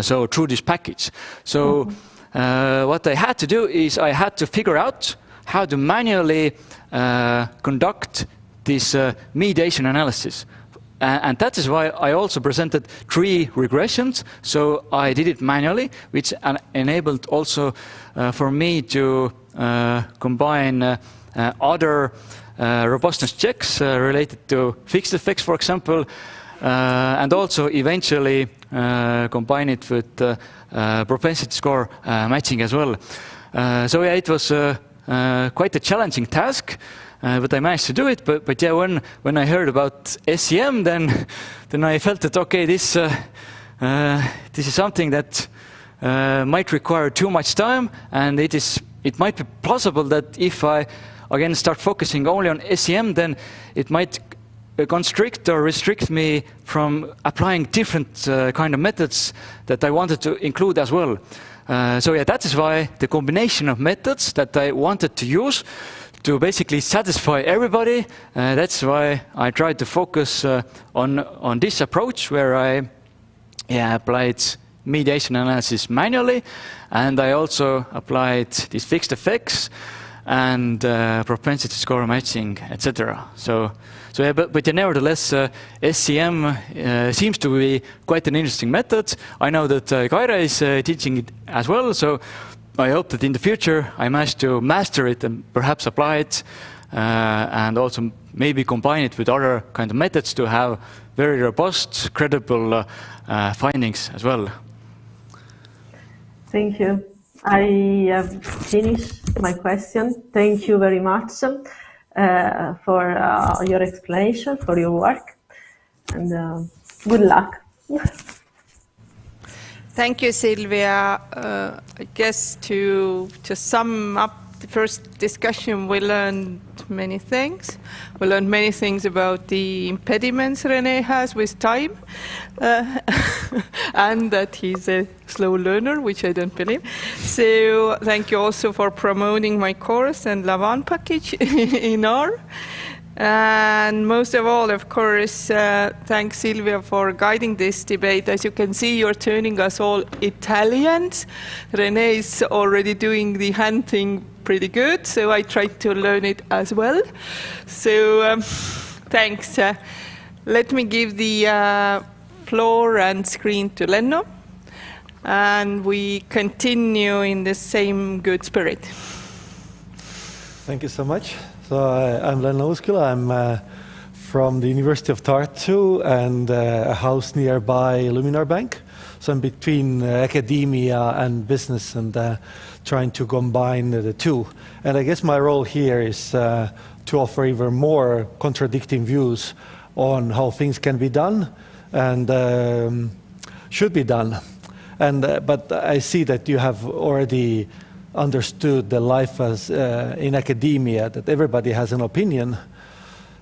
so through this package. So what I had to do is I had to figure out how to manually conduct this mediation analysis. And that is why I also presented 3 regressions. So I did it manually, which enabled also for me to combine other robustness checks related to fixed effects, for example. and also eventually combine it with propensity score matching as well. So yeah, it was quite a challenging task, but I managed to do it. But yeah, when I heard about SEM, then I felt that okay, this is something that might require too much time, and it might be possible that if I again start focusing only on SEM, then it might constrict or restrict me from applying different kind of methods that I wanted to include as well. So yeah, that is why the combination of methods that I wanted to use to basically satisfy everybody, that's why I tried to focus on this approach where I applied mediation analysis manually, and I also applied these fixed effects and propensity score matching, etc. So yeah, but nevertheless, SEM seems to be quite an interesting method. I know that Kaire is teaching it as well, so I hope that in the future I manage to master it and perhaps apply it, and also maybe combine it with other kind of methods to have very robust, credible findings as well. Thank you. I have finished my question. Thank you very much for your explanation, for your work, and good luck. Thank you, Silvia. I guess to sum up the first discussion, we learned many things. We learned many things about the impediments Renee has with time, and that he's a slow learner, which I don't believe. So thank you also for promoting my course and Lavan package in R. And most of all, of course, thanks Silvia for guiding this debate. As you can see, you're turning us all Italians. Renee is already doing the hand thing pretty good, so I tried to learn it as well. So thanks. Let me give the floor and screen to Lenno, and we continue in the same good spirit. Thank you so much. So I'm Lenno Uusküla. I'm from the University of Tartu and a house nearby Luminor Bank. So I'm between academia and business and trying to combine the two. And I guess my role here is to offer even more contradicting views on how things can be done and should be done. And but I see that you have already understood the life as in academia, that everybody has an opinion.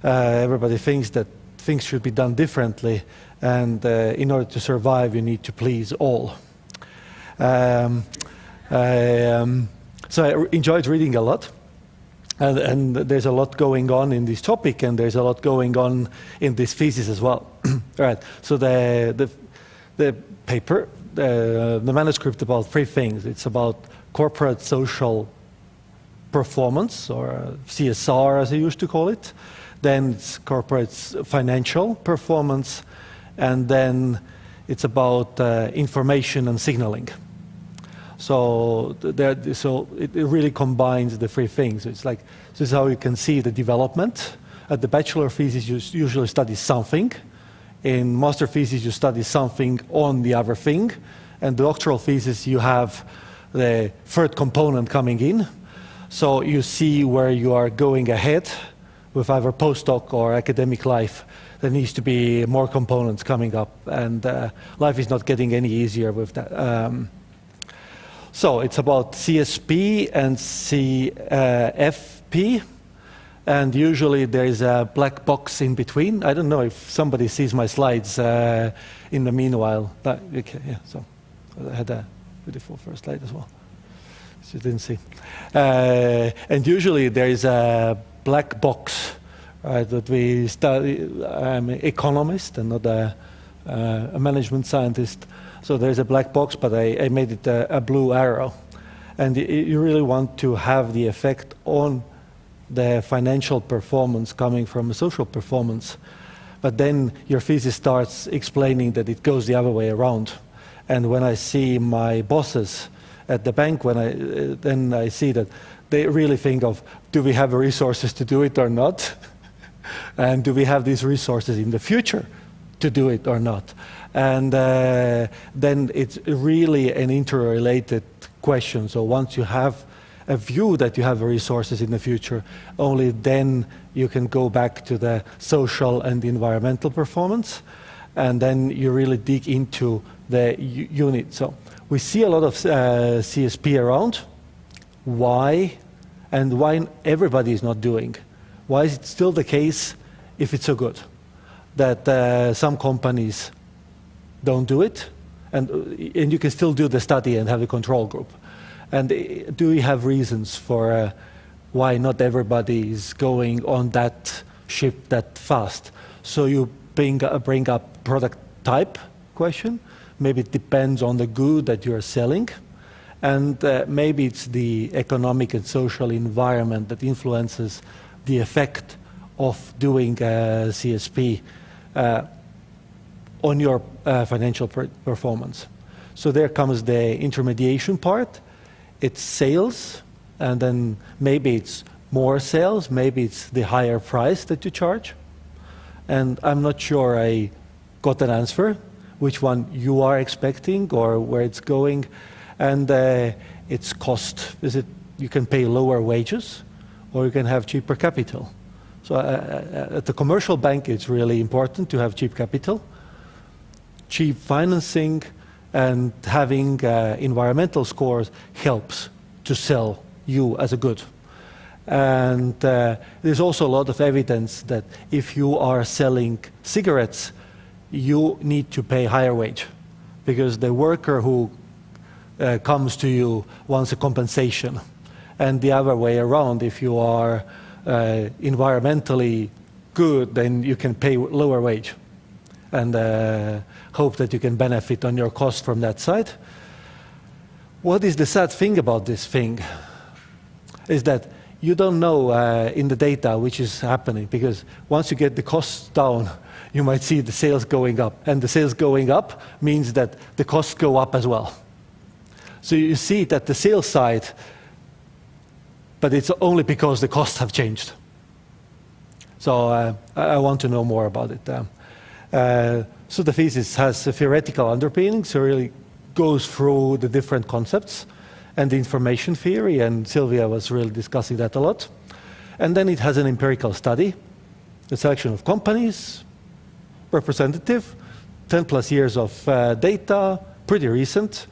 Everybody thinks that things should be done differently, and in order to survive, you need to please all. So I enjoyed reading a lot, and there's a lot going on in this topic, and there's a lot going on in this thesis as well. Right. So the paper, the manuscript, about three things. It's about corporate social performance, or CSR as I used to call it. Then it's corporate financial performance, and then it's about information and signaling. So it really combines the three things. It's like, this is how you can see the development. At the bachelor thesis, you usually study something. In master thesis, you study something on the other thing. And the doctoral thesis, you have the third component coming in. So you see where you are going ahead with either postdoc or academic life. There needs to be more components coming up, and life is not getting any easier with that. So it's about CSP and CFP, and usually there is a black box in between. I don't know if somebody sees my slides in the meanwhile. Okay, yeah, so I had a beautiful first slide as well, which you didn't see. And usually there is a black box, right, that we study. I'm an economist and not a management scientist. So there's a black box, but I made it a blue arrow. And you really want to have the effect on the financial performance coming from a social performance. But then your thesis starts explaining that it goes the other way around. And when I see my bosses at the bank, then I see that they really think of, do we have the resources to do it or not? And do we have these resources in the future to do it or not. And then it's really an interrelated question. So once you have a view that you have resources in the future, only then you can go back to the social and environmental performance, and then you really dig into the unit. So we see a lot of CSP around. Why? And why everybody is not doing? Why is it still the case, if it's so good, that some companies don't do it, and you can still do the study and have a control group? And do we have reasons for why not everybody is going on that ship that fast? So you bring up product type question. Maybe it depends on the good that you're selling. And maybe it's the economic and social environment that influences the effect of doing CSP on your financial performance. So there comes the intermediation part. It's sales, and then maybe it's more sales, maybe it's the higher price that you charge. And I'm not sure I got an answer, which one you are expecting or where it's going. And it's cost. Is it you can pay lower wages, or you can have cheaper capital? So at the commercial bank, it's really important to have cheap capital, cheap financing, and having environmental scores helps to sell you as a good. And there's also a lot of evidence that if you are selling cigarettes, you need to pay higher wage, because the worker who comes to you wants a compensation. And the other way around, if you are environmentally good, then you can pay lower wage and hope that you can benefit on your cost from that side. What is the sad thing about this thing is that you don't know in the data which is happening, because once you get the costs down, you might see the sales going up, and the sales going up means that the costs go up as well. So you see it at the sales side, but it's only because the costs have changed. So I want to know more about it. So the thesis has a theoretical underpinning, so it really goes through the different concepts and the information theory, and Silvia was really discussing that a lot. And then it has an empirical study, a selection of companies, representative, 10 plus years of data, pretty recent.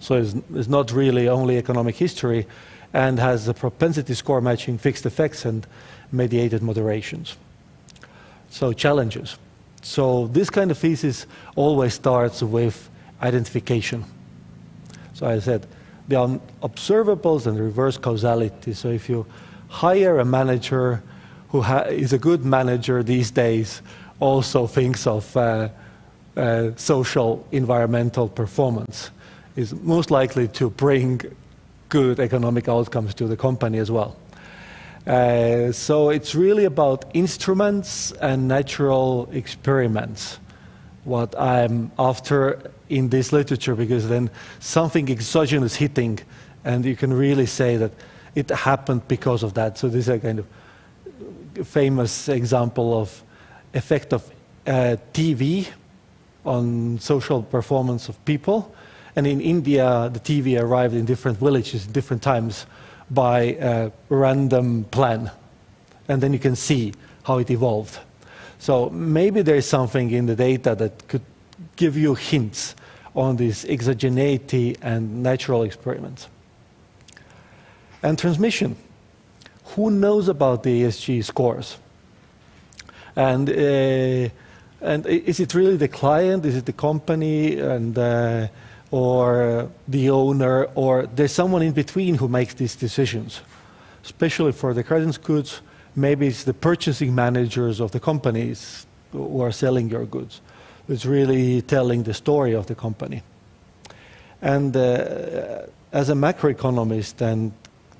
So it's not really only economic history, and has a propensity score matching fixed effects and mediated moderations. So challenges. So this kind of thesis always starts with identification. So I said, there are observables and reverse causality. So if you hire a manager who is a good manager these days, also thinks of social environmental performance, is most likely to bring good economic outcomes to the company as well. So it's really about instruments and natural experiments, what I'm after in this literature, because then something exogenous hitting, and you can really say that it happened because of that. So this is a kind of famous example of effect of TV on social performance of people. And in India, the TV arrived in different villages, different times, by a random plan. And then you can see how it evolved. So maybe there is something in the data that could give you hints on this exogeneity and natural experiments. And transmission. Who knows about the ESG scores? And is it really the client? Is it the company? And or the owner, or there's someone in between who makes these decisions? Especially for the credit goods, maybe it's the purchasing managers of the companies who are selling your goods. It's really telling the story of the company. And as a macroeconomist, and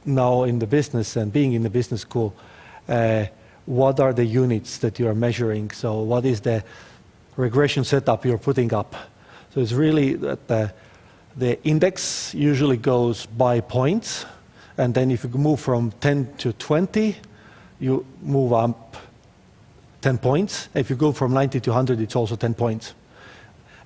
now in the business and being in the business school, what are the units that you are measuring? So what is the regression setup you're putting up? So it's really that the index usually goes by points, and then if you move from 10 to 20, you move up 10 points. If you go from 90 to 100, it's also 10 points.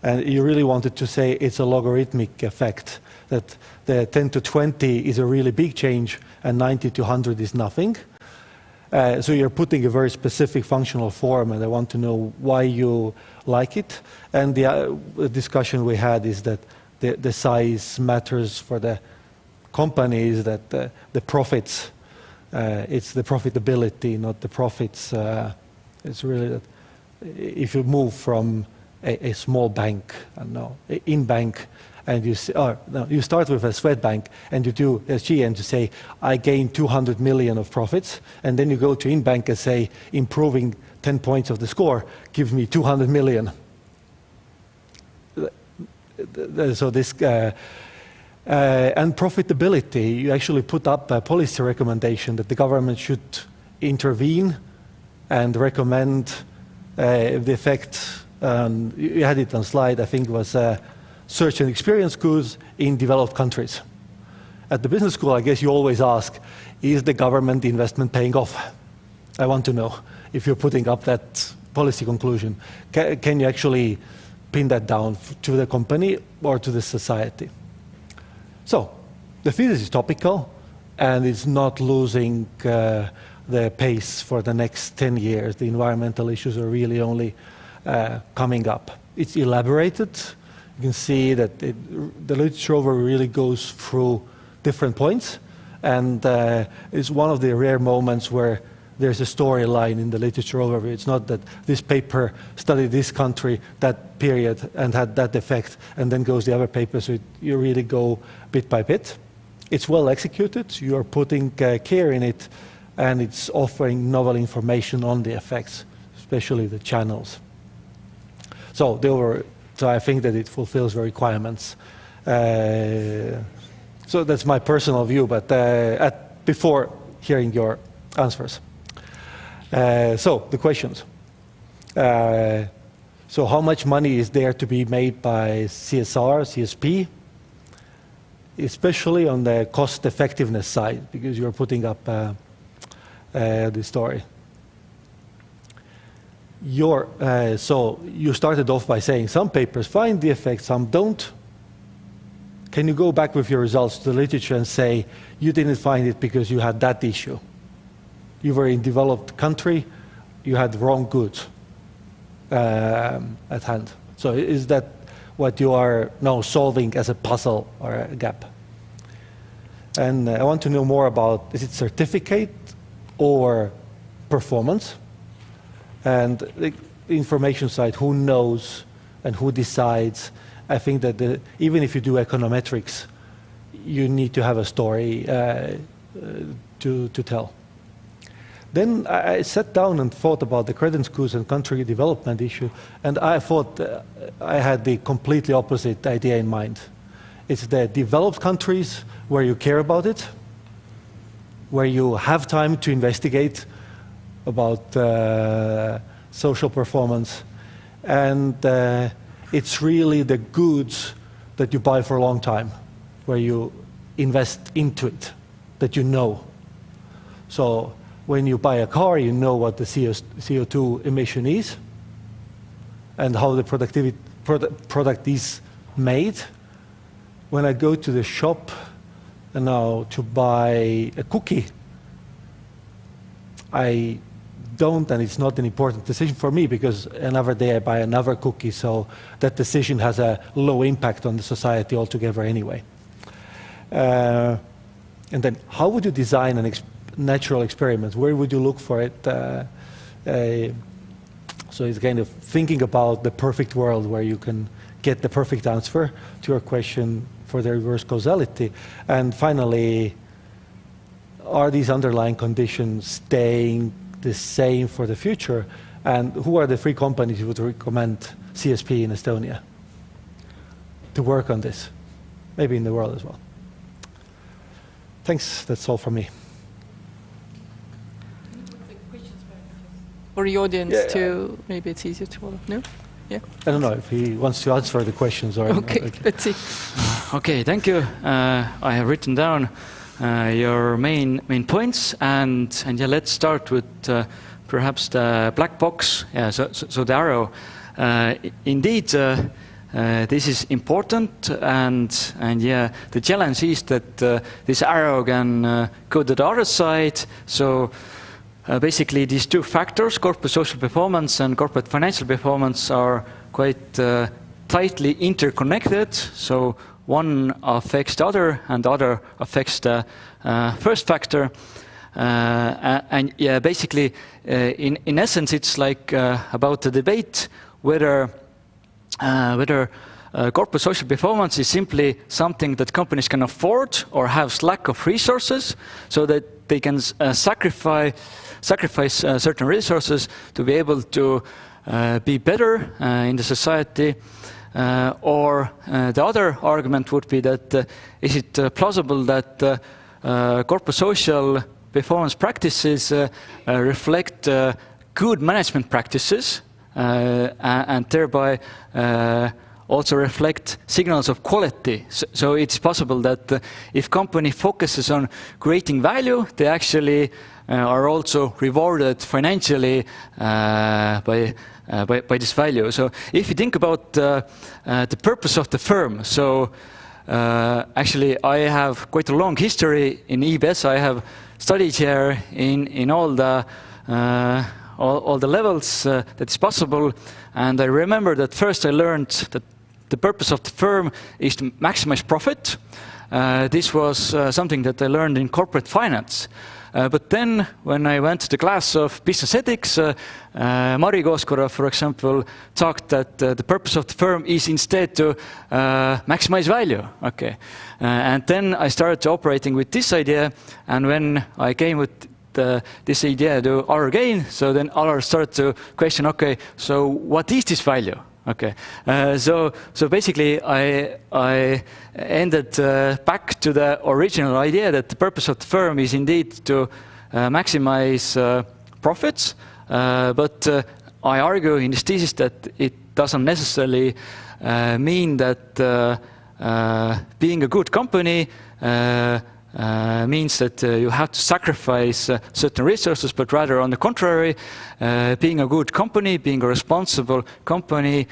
And you really wanted to say it's a logarithmic effect, that the 10 to 20 is a really big change and 90 to 100 is nothing. So you're putting a very specific functional form, and I want to know why you like it. And the discussion we had is that the size matters for the companies, that the profits, it's the profitability, not the profits. It's really that if you move from a small bank, I don't know, in bank, and you start with a Swedbank and you do SG and you say, I gained 200 million of profits, and then you go to in-bank and say, improving 10 points of the score gives me 200 million. So this, and profitability, you actually put up a policy recommendation that the government should intervene and recommend the effect. You had it on slide, I think it was search and experience goods in developed countries. At the business school, I guess you always ask, is the government investment paying off? I want to know if you're putting up that policy conclusion. Can you actually pin that down to the company or to the society? So the thesis is topical, and it's not losing the pace for the next 10 years. The environmental issues are really only coming up. It's elaborated. You can see that the literature over really goes through different points, and it's one of the rare moments where there's a storyline in the literature overview. It's not that this paper studied this country, that period, and had that effect, and then goes the other paper, so you really go bit by bit. It's well executed. You are putting care in it, and it's offering novel information on the effects, especially the channels. So I think that it fulfills the requirements. So that's my personal view, but before hearing your answers. So the questions. So how much money is there to be made by CSR, CSP, especially on the cost effectiveness side, because you're putting up the story. So you started off by saying some papers find the effect, some don't. Can you go back with your results to the literature and say you didn't find it because you had that issue? You were in developed country, you had wrong goods at hand. So is that what you are now solving as a puzzle or a gap? And I want to know more about, is it certificate or performance? And the information side, who knows and who decides? I think that even if you do econometrics, you need to have a story to tell. Then I sat down and thought about the credit schools and country development issue, and I thought I had the completely opposite idea in mind. It's the developed countries where you care about it, where you have time to investigate about social performance, and it's really the goods that you buy for a long time, where you invest into it, that you know. So when you buy a car, you know what the CO2 emission is and how the product is made. When I go to the shop now to buy a cookie, I don't, and it's not an important decision for me because another day I buy another cookie, so that decision has a low impact on the society altogether anyway. And then how would you design a natural experiment? Where would you look for it? So it's kind of thinking about the perfect world where you can get the perfect answer to your question for the reverse causality. And finally, are these underlying conditions staying the same for the future? And who are the 3 companies you would recommend CSP in Estonia to work on this? Maybe in the world as well. Thanks, that's all from me. For the audience too, maybe it's easier to follow. No? Yeah? I don't know if he wants to answer the questions or Okay, not. let's see. Okay, thank you. I have written down your main points, and yeah, let's start with perhaps the black box, yeah, so the arrow. Indeed, this is important, and yeah, the challenge is that this arrow can go to the other side. So basically, these two factors, corporate social performance and corporate financial performance, are quite tightly interconnected. So one affects the other, and the other affects the first factor. And yeah, basically, in essence, it's like about the debate whether corporate social performance is simply something that companies can afford or have lack of resources, so that they can sacrifice certain resources to be able to be better in the society. Or the other argument would be that is it plausible that corporate social performance practices reflect good management practices and thereby also reflect signals of quality. So it's possible that if company focuses on creating value, they actually are also rewarded financially by this value. So if you think about the purpose of the firm, so actually I have quite a long history in EBS. I have studied here in all the levels that is possible, and I remember that first I learned that the purpose of the firm is to maximize profit. This was something that I learned in corporate finance. But then, when I went to the class of business ethics, Mari Kooskora, for example, talked that the purpose of the firm is instead to maximize value. Okay, and then I started operating with this idea, and when I came with this idea to Alar Kein, so then Alar started to question, okay, so what is this value? Okay, so basically I ended back to the original idea that the purpose of the firm is indeed to maximize profits, but I argue in this thesis that it doesn't necessarily mean that being a good company means that you have to sacrifice certain resources, but rather on the contrary, being a good company, being a responsible company,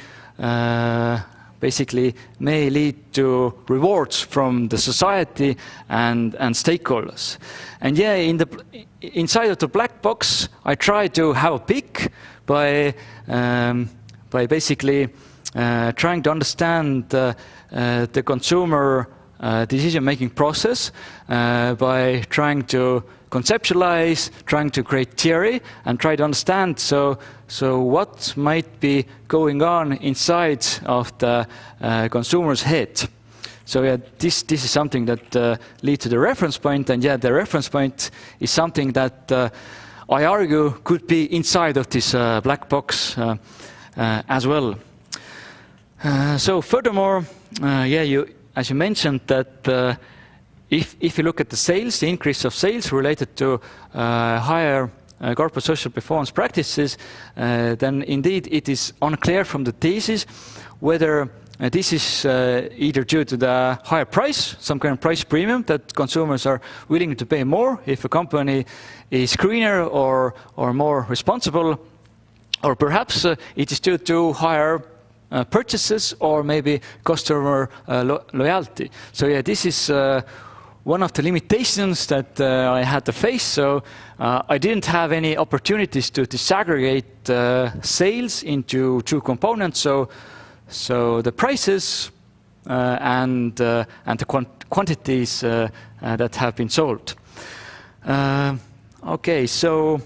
basically may lead to rewards from the society and stakeholders. And yeah, inside of the black box, I try to have a pick by basically trying to understand the consumer decision-making process by trying to conceptualize, trying to create theory, and try to understand so what might be going on inside of the consumer's head. So yeah, this is something that leads to the reference point, and yeah, the reference point is something that I argue could be inside of this black box as well. So furthermore, yeah, as you mentioned, that if you look at the sales, the increase of sales related to higher corporate social performance practices, then indeed it is unclear from the thesis whether this is either due to the higher price, some kind of price premium that consumers are willing to pay more if a company is greener or more responsible, or perhaps it is due to higher purchases or maybe customer loyalty. So yeah, this is one of the limitations that I had to face. So I didn't have any opportunities to disaggregate sales into two components. So the prices and the quantities that have been sold. Okay, so.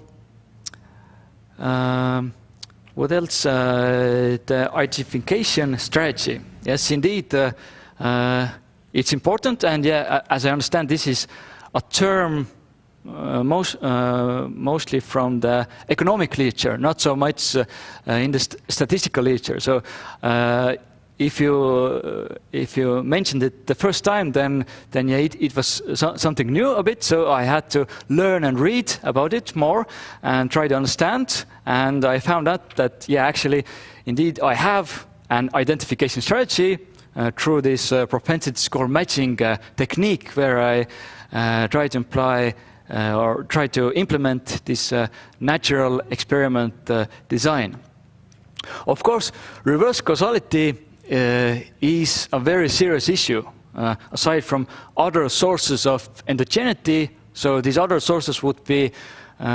What else? The identification strategy. Yes, indeed, it's important, and yeah, as I understand, this is a term mostly from the economic literature, not so much in the statistical literature. So if you mentioned it the first time, then yeah, it was something new a bit. So I had to learn and read about it more and try to understand. And I found out that yeah, actually, indeed, I have an identification strategy through this propensity score matching technique, where I try to imply or try to implement this natural experiment design. Of course, reverse causality is a very serious issue, aside from other sources of endogeneity. So these other sources would be,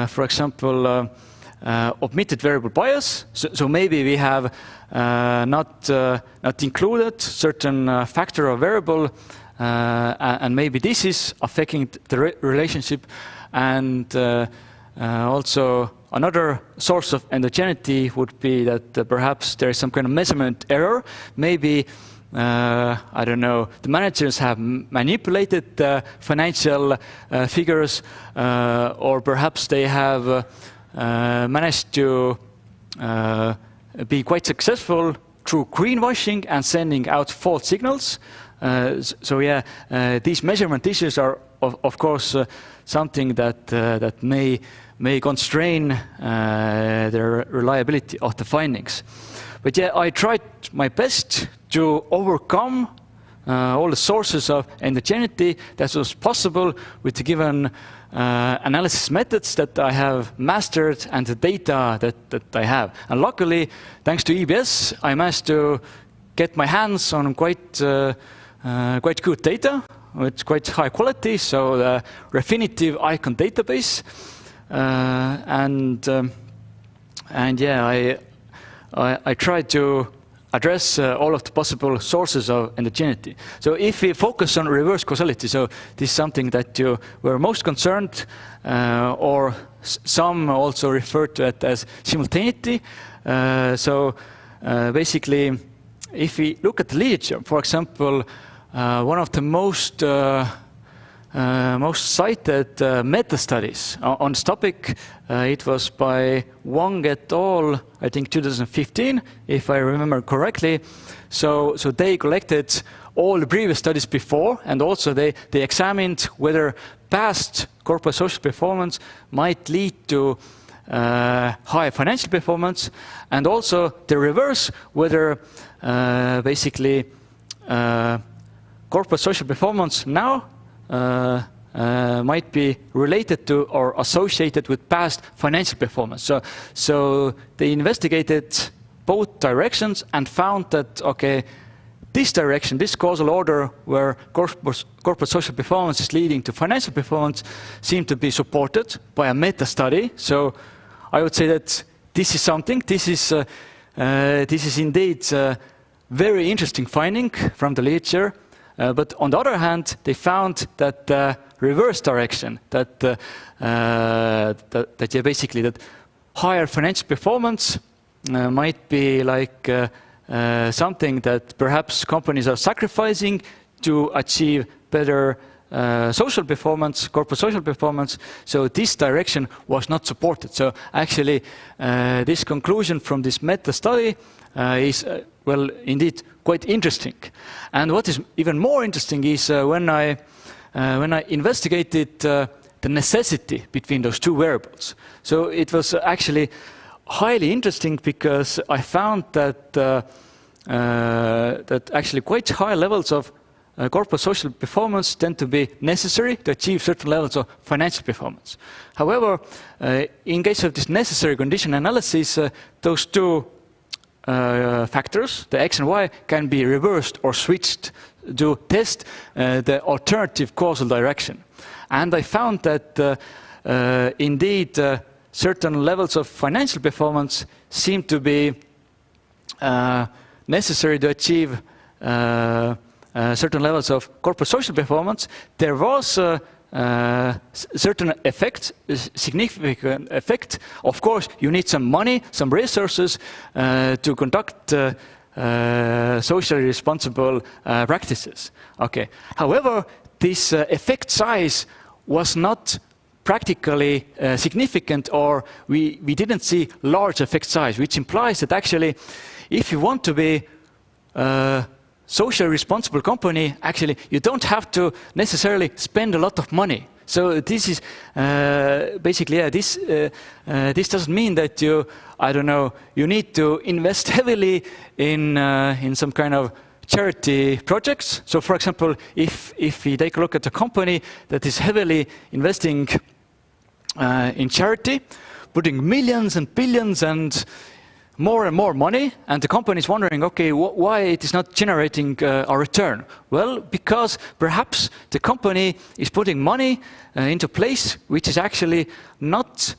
for example, omitted variable bias. So maybe we have not included certain factor or variable, and maybe this is affecting the relationship. And also another source of endogeneity would be that perhaps there is some kind of measurement error. Maybe, I don't know, the managers have manipulated the financial figures, or perhaps they have managed to be quite successful through greenwashing and sending out false signals. So yeah, these measurement issues are, of course, something that may constrain the reliability of the findings. But yeah, I tried my best to overcome all the sources of endogeneity that was possible with the given analysis methods that I have mastered and the data that I have. And luckily, thanks to EBS, I managed to get my hands on quite good data with quite high quality. So the Refinitiv icon database, and yeah, I tried to address all of the possible sources of endogeneity. So if we focus on reverse causality, so this is something that you were most concerned, or some also refer to it as simultaneity. So basically, if we look at the literature, for example, one of the most cited meta-studies on this topic, it was by Wang et al., I think 2015, if I remember correctly. So they collected all the previous studies before, and also they examined whether past corporate social performance might lead to high financial performance, and also the reverse, whether basically corporate social performance now might be related to or associated with past financial performance. So they investigated both directions and found that, okay, this direction, this causal order where corporate social performance is leading to financial performance, seemed to be supported by a meta-study. So I would say that this is something, this is indeed a very interesting finding from the literature. But on the other hand, they found that the reverse direction, that basically that higher financial performance might be like something that perhaps companies are sacrificing to achieve better social performance, corporate social performance. So this direction was not supported. So actually, this conclusion from this meta-study is, well, indeed quite interesting. And what is even more interesting is when I investigated the necessity between those two variables. So it was actually highly interesting because I found that that actually quite high levels of corporate social performance tend to be necessary to achieve certain levels of financial performance. However, in case of this necessary condition analysis, those two factors, the X and Y, can be reversed or switched to test the alternative causal direction. And I found that indeed certain levels of financial performance seem to be necessary to achieve certain levels of corporate social performance. There was certain effect, significant effect. Of course, you need some money, some resources to conduct socially responsible practices. Okay. However, this effect size was not practically significant, or we didn't see large effect size, which implies that actually, if you want to be socially responsible company, actually, you don't have to necessarily spend a lot of money. So this is basically, yeah, this doesn't mean that you, I don't know, you need to invest heavily in some kind of charity projects. So for example, if we take a look at a company that is heavily investing in charity, putting millions and billions and more money, and the company is wondering, okay, why it is not generating a return? Well, because perhaps the company is putting money into place which is actually not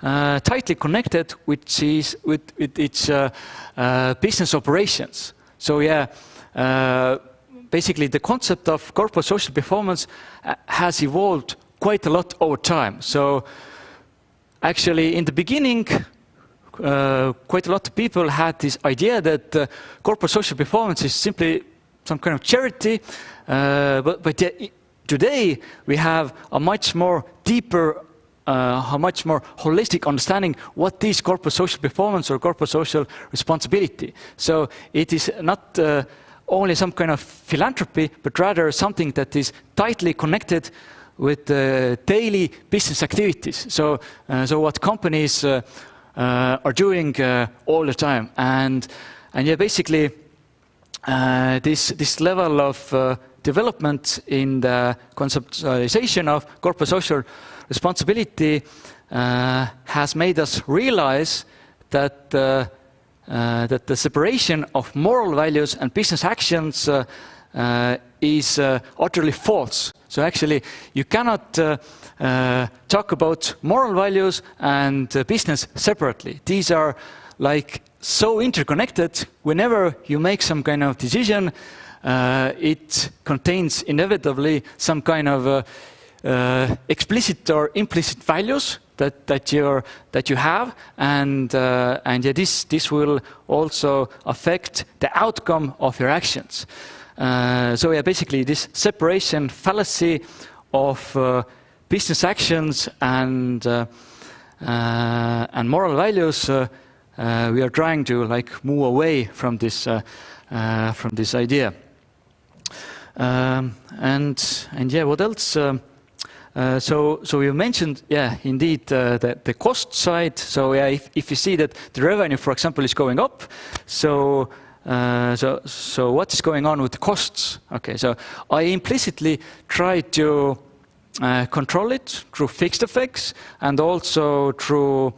tightly connected with its business operations. So yeah, basically the concept of corporate social performance has evolved quite a lot over time. So actually in the beginning, quite a lot of people had this idea that corporate social performance is simply some kind of charity, but today we have a much more deeper, a much more holistic understanding what is corporate social performance or corporate social responsibility. So it is not only some kind of philanthropy, but rather something that is tightly connected with daily business activities. So what companies are doing all the time, and yeah, basically this level of development in the conceptualization of corporate social responsibility has made us realize that that the separation of moral values and business actions is utterly false. So actually, you cannot talk about moral values and business separately. These are like so interconnected. Whenever you make some kind of decision, it contains inevitably some kind of explicit or implicit values that you have, and yeah, this will also affect the outcome of your actions. So yeah, basically this separation fallacy of business actions and moral values, we are trying to like move away from this idea. And yeah, what else? So you mentioned, yeah, indeed, the cost side. So yeah, if you see that the revenue, for example, is going up, so what is going on with the costs? Okay, so I implicitly try to control it through fixed effects and also through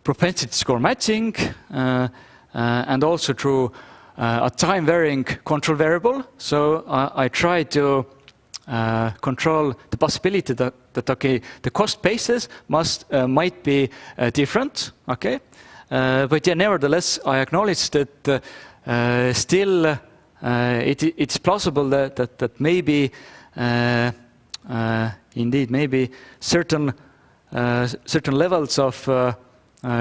propensity score matching and also through a time-varying control variable. So I try to control the possibility that okay, the cost basis might be different, okay, but yeah, nevertheless, I acknowledge that still it's plausible that maybe indeed maybe certain levels of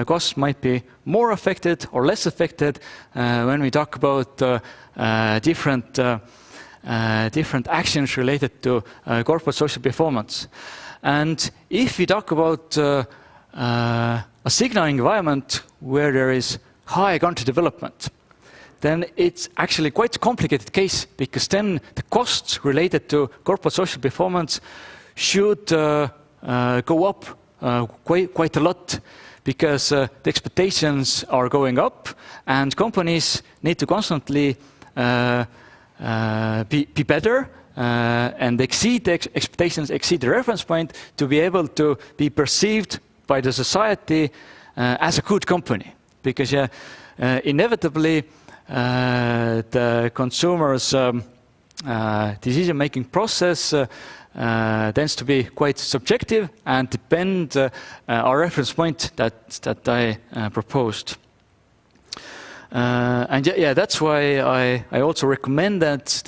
costs might be more affected or less affected when we talk about different actions related to corporate social performance. And if we talk about a signaling environment where there is high country development, then it's actually quite a complicated case, because then the costs related to corporate social performance should go up quite a lot, because the expectations are going up and companies need to constantly be better and exceed the expectations, exceed the reference point to be able to be perceived by the society as a good company. Because inevitably the consumer's decision-making process tends to be quite subjective and depend our reference point that I proposed. And yeah, that's why I also recommend that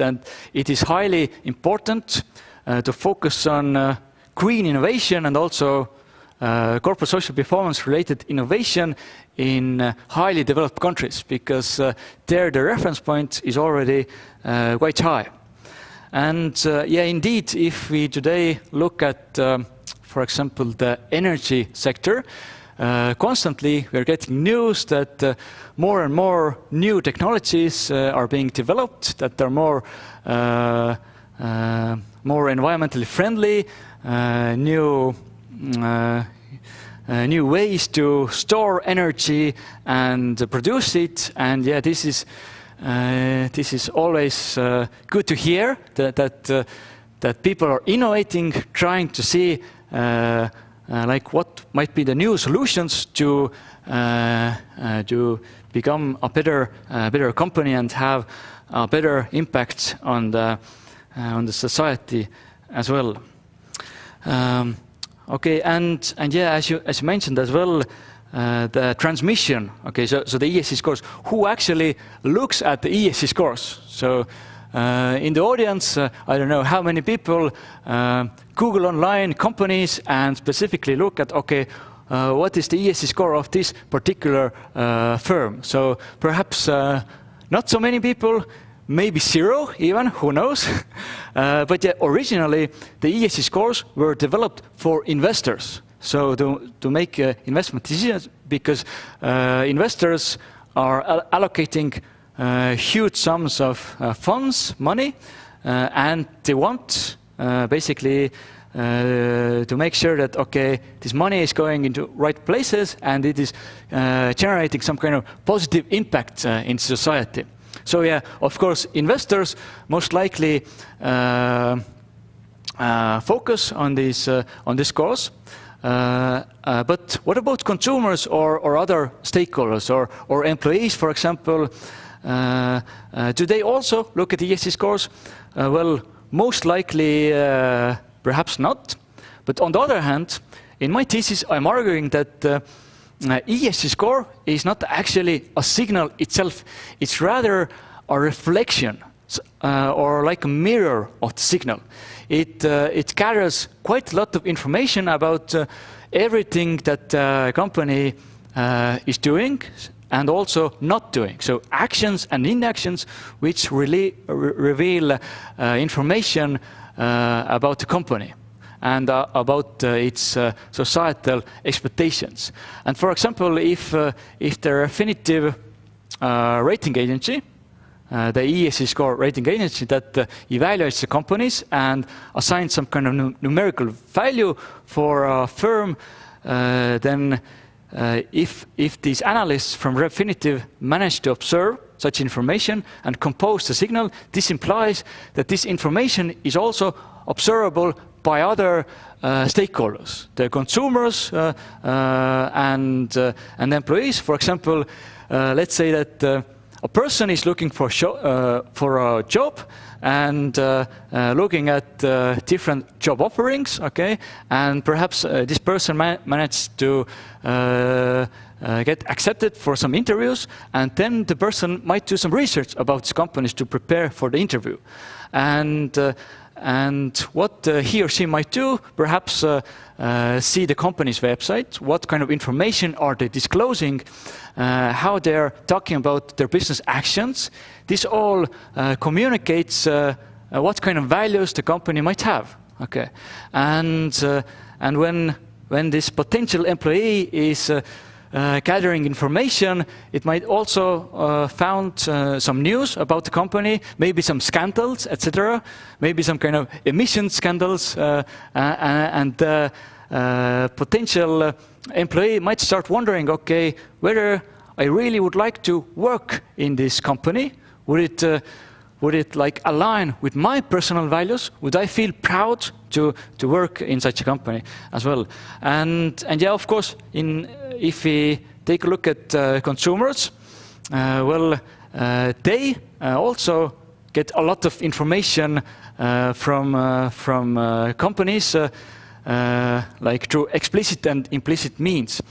it is highly important to focus on green innovation and also corporate social performance related innovation in highly developed countries, because there the reference point is already quite high. And yeah, indeed, if we today look at, for example, the energy sector, constantly we are getting news that more and more new technologies are being developed that are more environmentally friendly, new ways to store energy and produce it. And yeah, this is always good to hear that people are innovating, trying to see like what might be the new solutions to become a better company and have a better impact on the society as well. Okay, and yeah, as you mentioned as well, the transmission. Okay, so the ESG scores. Who actually looks at the ESG scores? So in the audience, I don't know how many people Google online companies and specifically look at, okay, what is the ESG score of this particular firm? So perhaps not so many people, maybe zero even, who knows? But yeah, originally the ESG scores were developed for investors. So to make investment decisions, because investors are allocating huge sums of funds, money, and they want basically to make sure that, okay, this money is going into right places and it is generating some kind of positive impact in society. So yeah, of course, investors most likely focus on these scores. But what about consumers or other stakeholders or employees, for example? Do they also look at the ESG scores? Well, most likely, perhaps not. But on the other hand, in my thesis, I'm arguing that ESG score is not actually a signal itself. It's rather a reflection or like a mirror of the signal. It carries quite a lot of information about everything that the company is doing and also not doing. So actions and inactions which really reveal information about the company and about its societal expectations. And for example, if the Refinitiv rating agency, the ESG score rating agency that evaluates the companies and assigns some kind of numerical value for a firm, then if these analysts from Refinitiv manage to observe such information and compose the signal, this implies that this information is also observable by other stakeholders, the consumers and employees. For example, let's say that a person is looking for a job and looking at different job offerings, okay, and perhaps this person managed to get accepted for some interviews, and then the person might do some research about these companies to prepare for the interview. And what he or she might do, perhaps see the company's website, what kind of information are they disclosing, how they're talking about their business actions. This all communicates what kind of values the company might have. Okay, and when this potential employee is gathering information, it might also found some news about the company, maybe some scandals, etc., maybe some kind of emission scandals, and the potential employee might start wondering, okay, whether I really would like to work in this company. Would it like align with my personal values? Would I feel proud to work in such a company as well? And yeah, of course, if we take a look at consumers, well, they also get a lot of information from companies, like through explicit and implicit means.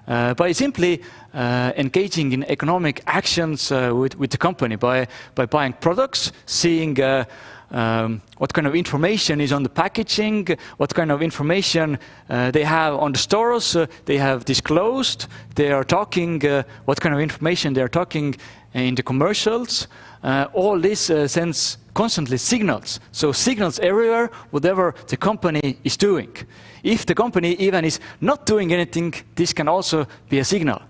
By simply engaging in economic actions with the company, by buying products, seeing what kind of information is on the packaging, what kind of information they have on the stores, they have disclosed, they are talking, what kind of information they are talking in the commercials. All this sends constantly signals. So signals everywhere, whatever the company is doing. If the company even is not doing anything, this can also be a signal.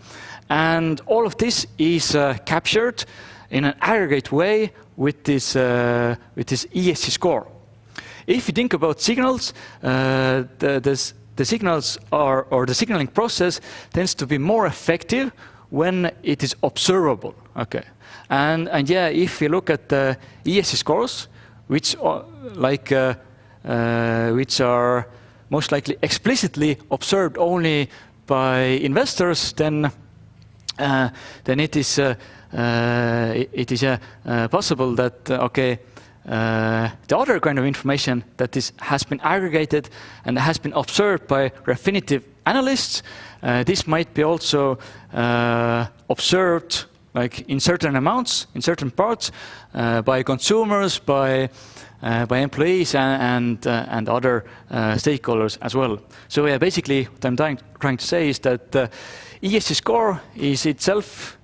And all of this is captured in an aggregate way with this ESG score. If you think about signals, the signals or the signaling process tends to be more effective when it is observable. Okay, and yeah, if you look at the ESG scores, which are most likely explicitly observed only by investors, then it is possible that the other kind of information that has been aggregated and has been observed by refinitiv analysts, this might be also observed like in certain amounts, in certain parts, by consumers, by employees and other stakeholders as well. So yeah, basically what I'm trying to say is that ESG score is itself,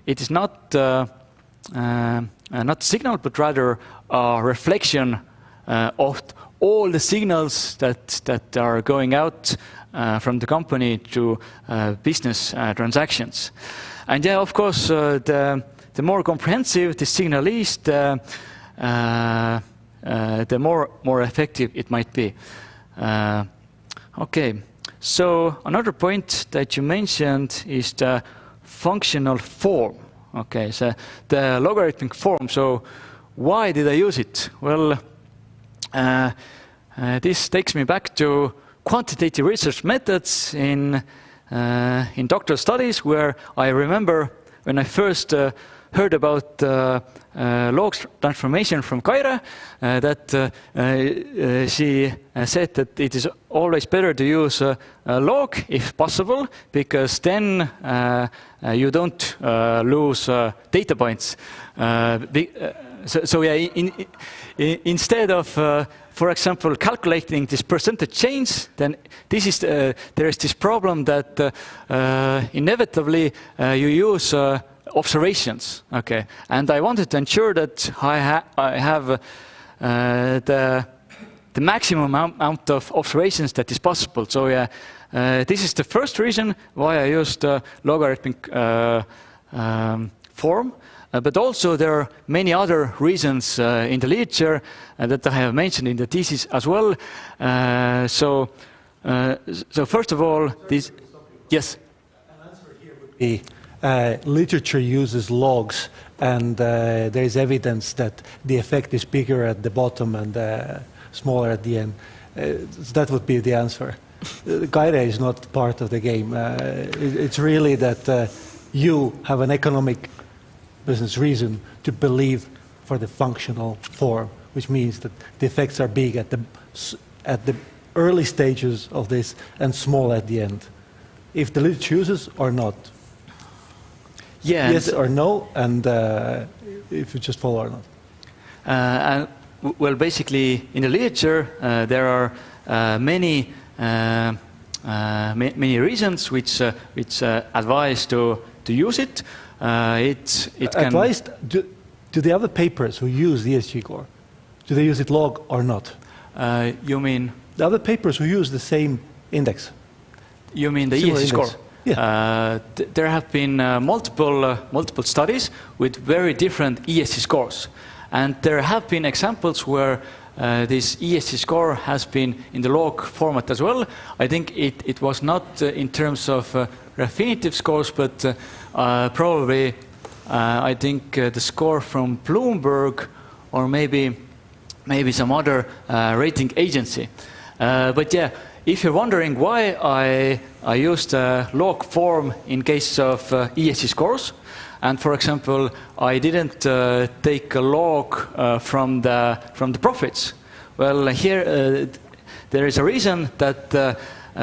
it is not signal, but rather a reflection of all the signals that are going out from the company to business transactions. And yeah, of course, the more comprehensive the signal is, the more effective it might be. Okay, so another point that you mentioned is the functional form. Okay, so the logarithmic form. So why did I use it? Well, this takes me back to quantitative research methods in doctoral studies, where I remember when I first heard about log transformation from Kaire, that she said that it is always better to use a log if possible, because then you don't lose data points. So yeah, instead of, for example, calculating this percentage change, then this is there is this problem that inevitably you use observations. Okay, and I wanted to ensure that I have the maximum amount of observations that is possible. So yeah, this is the first reason why I used logarithmic form. But also there are many other reasons in the literature that I have mentioned in the thesis as well. So first of all, this, yes? An answer here would be literature uses logs, and there is evidence that the effect is bigger at the bottom and smaller at the end. So that would be the answer. Kaire is not part of the game. It's really that you have an economic business reason to believe for the functional form, which means that the effects are big at the early stages of this and small at the end. If the literature uses or not. Yeah, yes or no, and if you just follow or not. Well, basically, in the literature, there are many reasons which advise to use it. It can advised. Do the other papers who use the ESG score, do they use it log or not? You mean the other papers who use the same index? You mean the ESG score? Yeah. There have been multiple studies with very different ESG scores, and there have been examples where this ESG score has been in the log format as well. I think it was not in terms of refinitiv scores, but probably I think the score from Bloomberg or maybe some other rating agency. But yeah, if you're wondering why I used log form in case of ESG scores, and for example, I didn't take a log from the profits. Well, here there is a reason that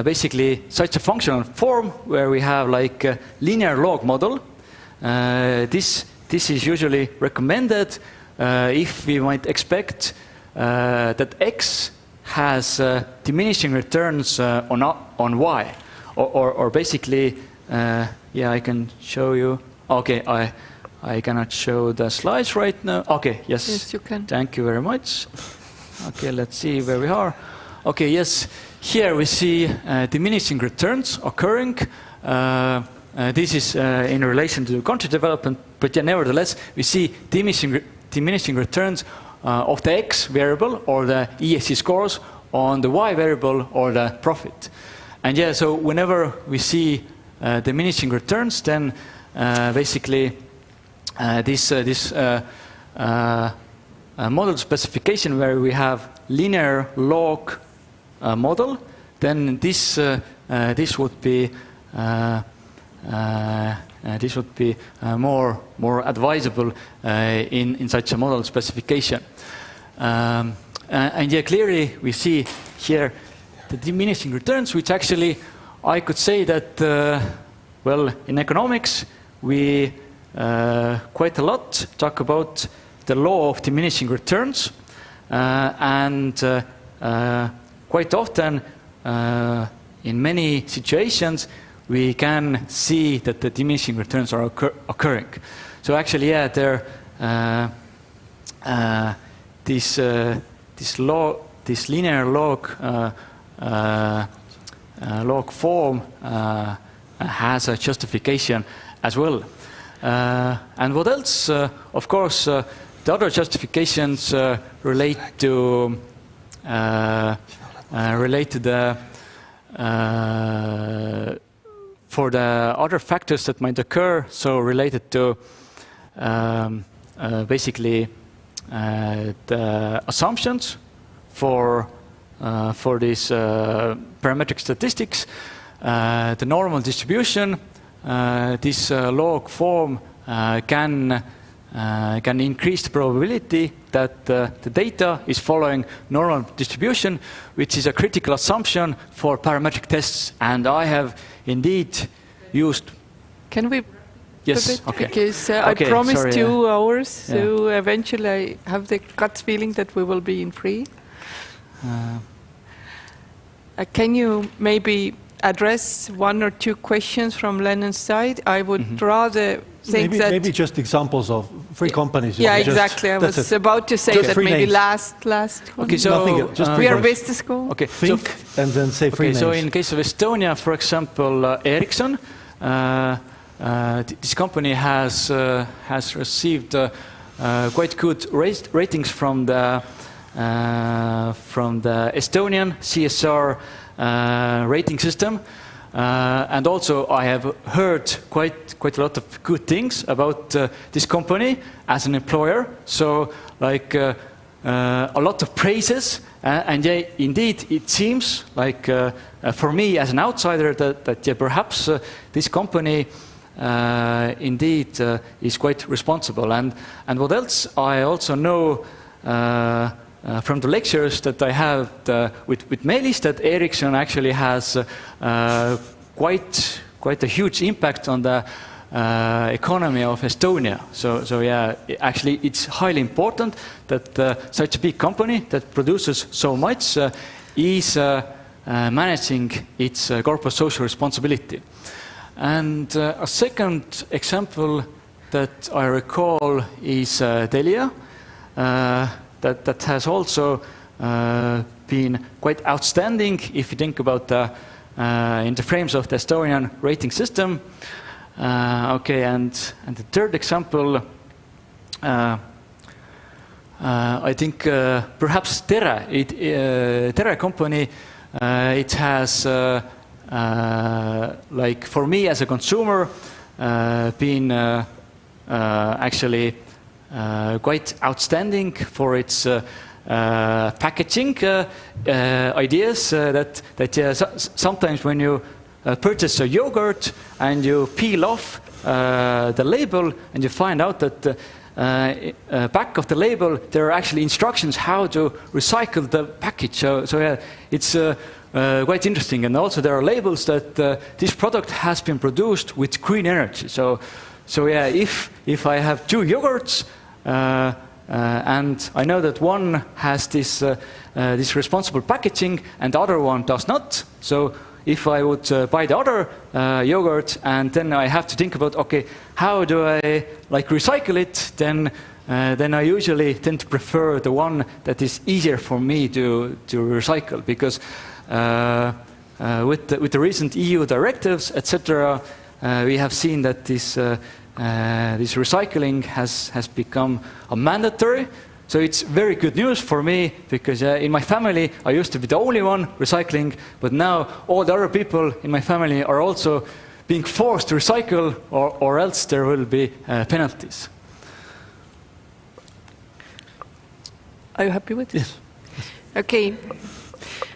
basically such a functional form where we have like a linear log model. This is usually recommended if we might expect that X has diminishing returns on Y, or basically, yeah, I can show you. Okay, I cannot show the slides right now. Okay, yes. Yes, you can. Thank you very much. Okay, let's see where we are. Okay, yes, here we see diminishing returns occurring. This is in relation to country development, but yeah, nevertheless, we see diminishing returns of the X variable or the ESG scores on the Y variable or the profit. And yeah, so whenever we see diminishing returns, then basically this model specification where we have linear log model, then this would be more advisable in such a model specification. And yeah, clearly we see here the diminishing returns, which actually I could say that, well, in economics, we quite a lot talk about the law of diminishing returns, and quite often, in many situations, we can see that the diminishing returns are occurring. So actually, yeah, this linear log form has a justification as well. And what else? Of course, the other justifications relate to the for the other factors that might occur. So related to basically the assumptions for these parametric statistics, the normal distribution. This log form can increase the probability that the data is following normal distribution, which is a critical assumption for parametric tests. And I have indeed used. Can we? Yes. Okay. Because okay, I promised sorry, 2 hours, yeah. so eventually I have the gut feeling that we will be in 3. Can you maybe address 1 or 2 questions from Lennon's side? I would rather think that... Maybe just examples of 3 companies. Yeah, exactly. I was about to say just that maybe names. last one. Okay, so we are business school. Okay, think and then say 3 names. So in case of Estonia, for example, Ericsson, this company has received quite good ratings from the Estonian CSR rating system, and also I have heard quite a lot of good things about this company as an employer. So like a lot of praises, and yeah, indeed it seems like for me as an outsider that yeah, perhaps this company indeed is quite responsible. And what else? I also know from the lectures that I have with Meelis that Ericsson actually has quite a huge impact on the economy of Estonia. So yeah, actually it's highly important that such a big company that produces so much is managing its corporate social responsibility. And a second example that I recall is Telia. That has also been quite outstanding if you think about in the frames of the Estonian rating system. Okay, and the third example, I think perhaps Tere. Tere company, it has like for me as a consumer been actually quite outstanding for its packaging ideas. Sometimes when you purchase a yogurt and you peel off the label and you find out that back of the label there are actually instructions how to recycle the package. So yeah, it's quite interesting. And also there are labels that this product has been produced with green energy. So yeah, if I have 2 yogurts and I know that one has this responsible packaging and the other one does not. So if I would buy the other yogurt and then I have to think about, okay, how do I like recycle it? Then I usually tend to prefer the one that is easier for me to recycle, because with the recent EU directives, etc., we have seen that this recycling has become a mandatory. So it's very good news for me, because in my family I used to be the only one recycling, but now all the other people in my family are also being forced to recycle, or else there will be penalties. Are you happy with this? Yes. Okay.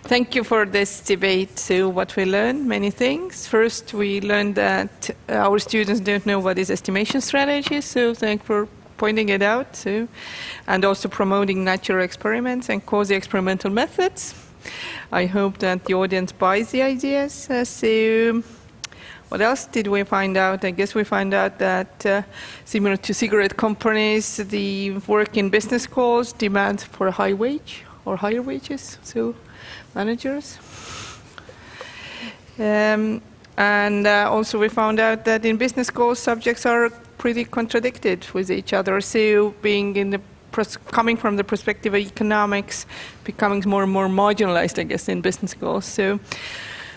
Thank you for this debate. So what we learned, many things. First, we learned that our students don't know what is estimation strategy, so thank you for pointing it out. So, and also promoting natural experiments and quasi-experimental methods. I hope that the audience buys the ideas. So what else did we find out? I guess we find out that similar to cigarette companies, the work in business schools demand for a high wage or higher wages. So managers. And also we found out that in business schools, subjects are pretty contradicted with each other. So being in the coming from the perspective of economics, becoming more and more marginalized, I guess, in business schools. So,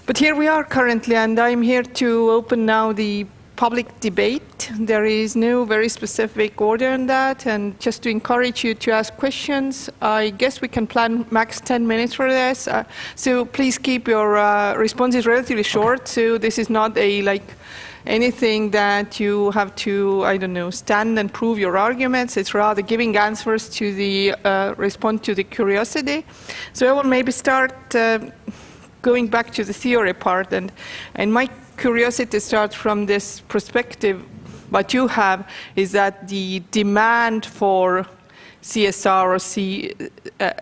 but here we are currently, and I'm here to open now the public debate. There is no very specific order in that, and just to encourage you to ask questions, I guess we can plan max 10 minutes for this. So please keep your responses relatively short. Okay. So this is not a anything that you have to, I don't know, stand and prove your arguments. It's rather giving answers to the respond to the curiosity. So I will maybe start going back to the theory part, and my curiosity starts from this perspective. What you have is that the demand for CSR or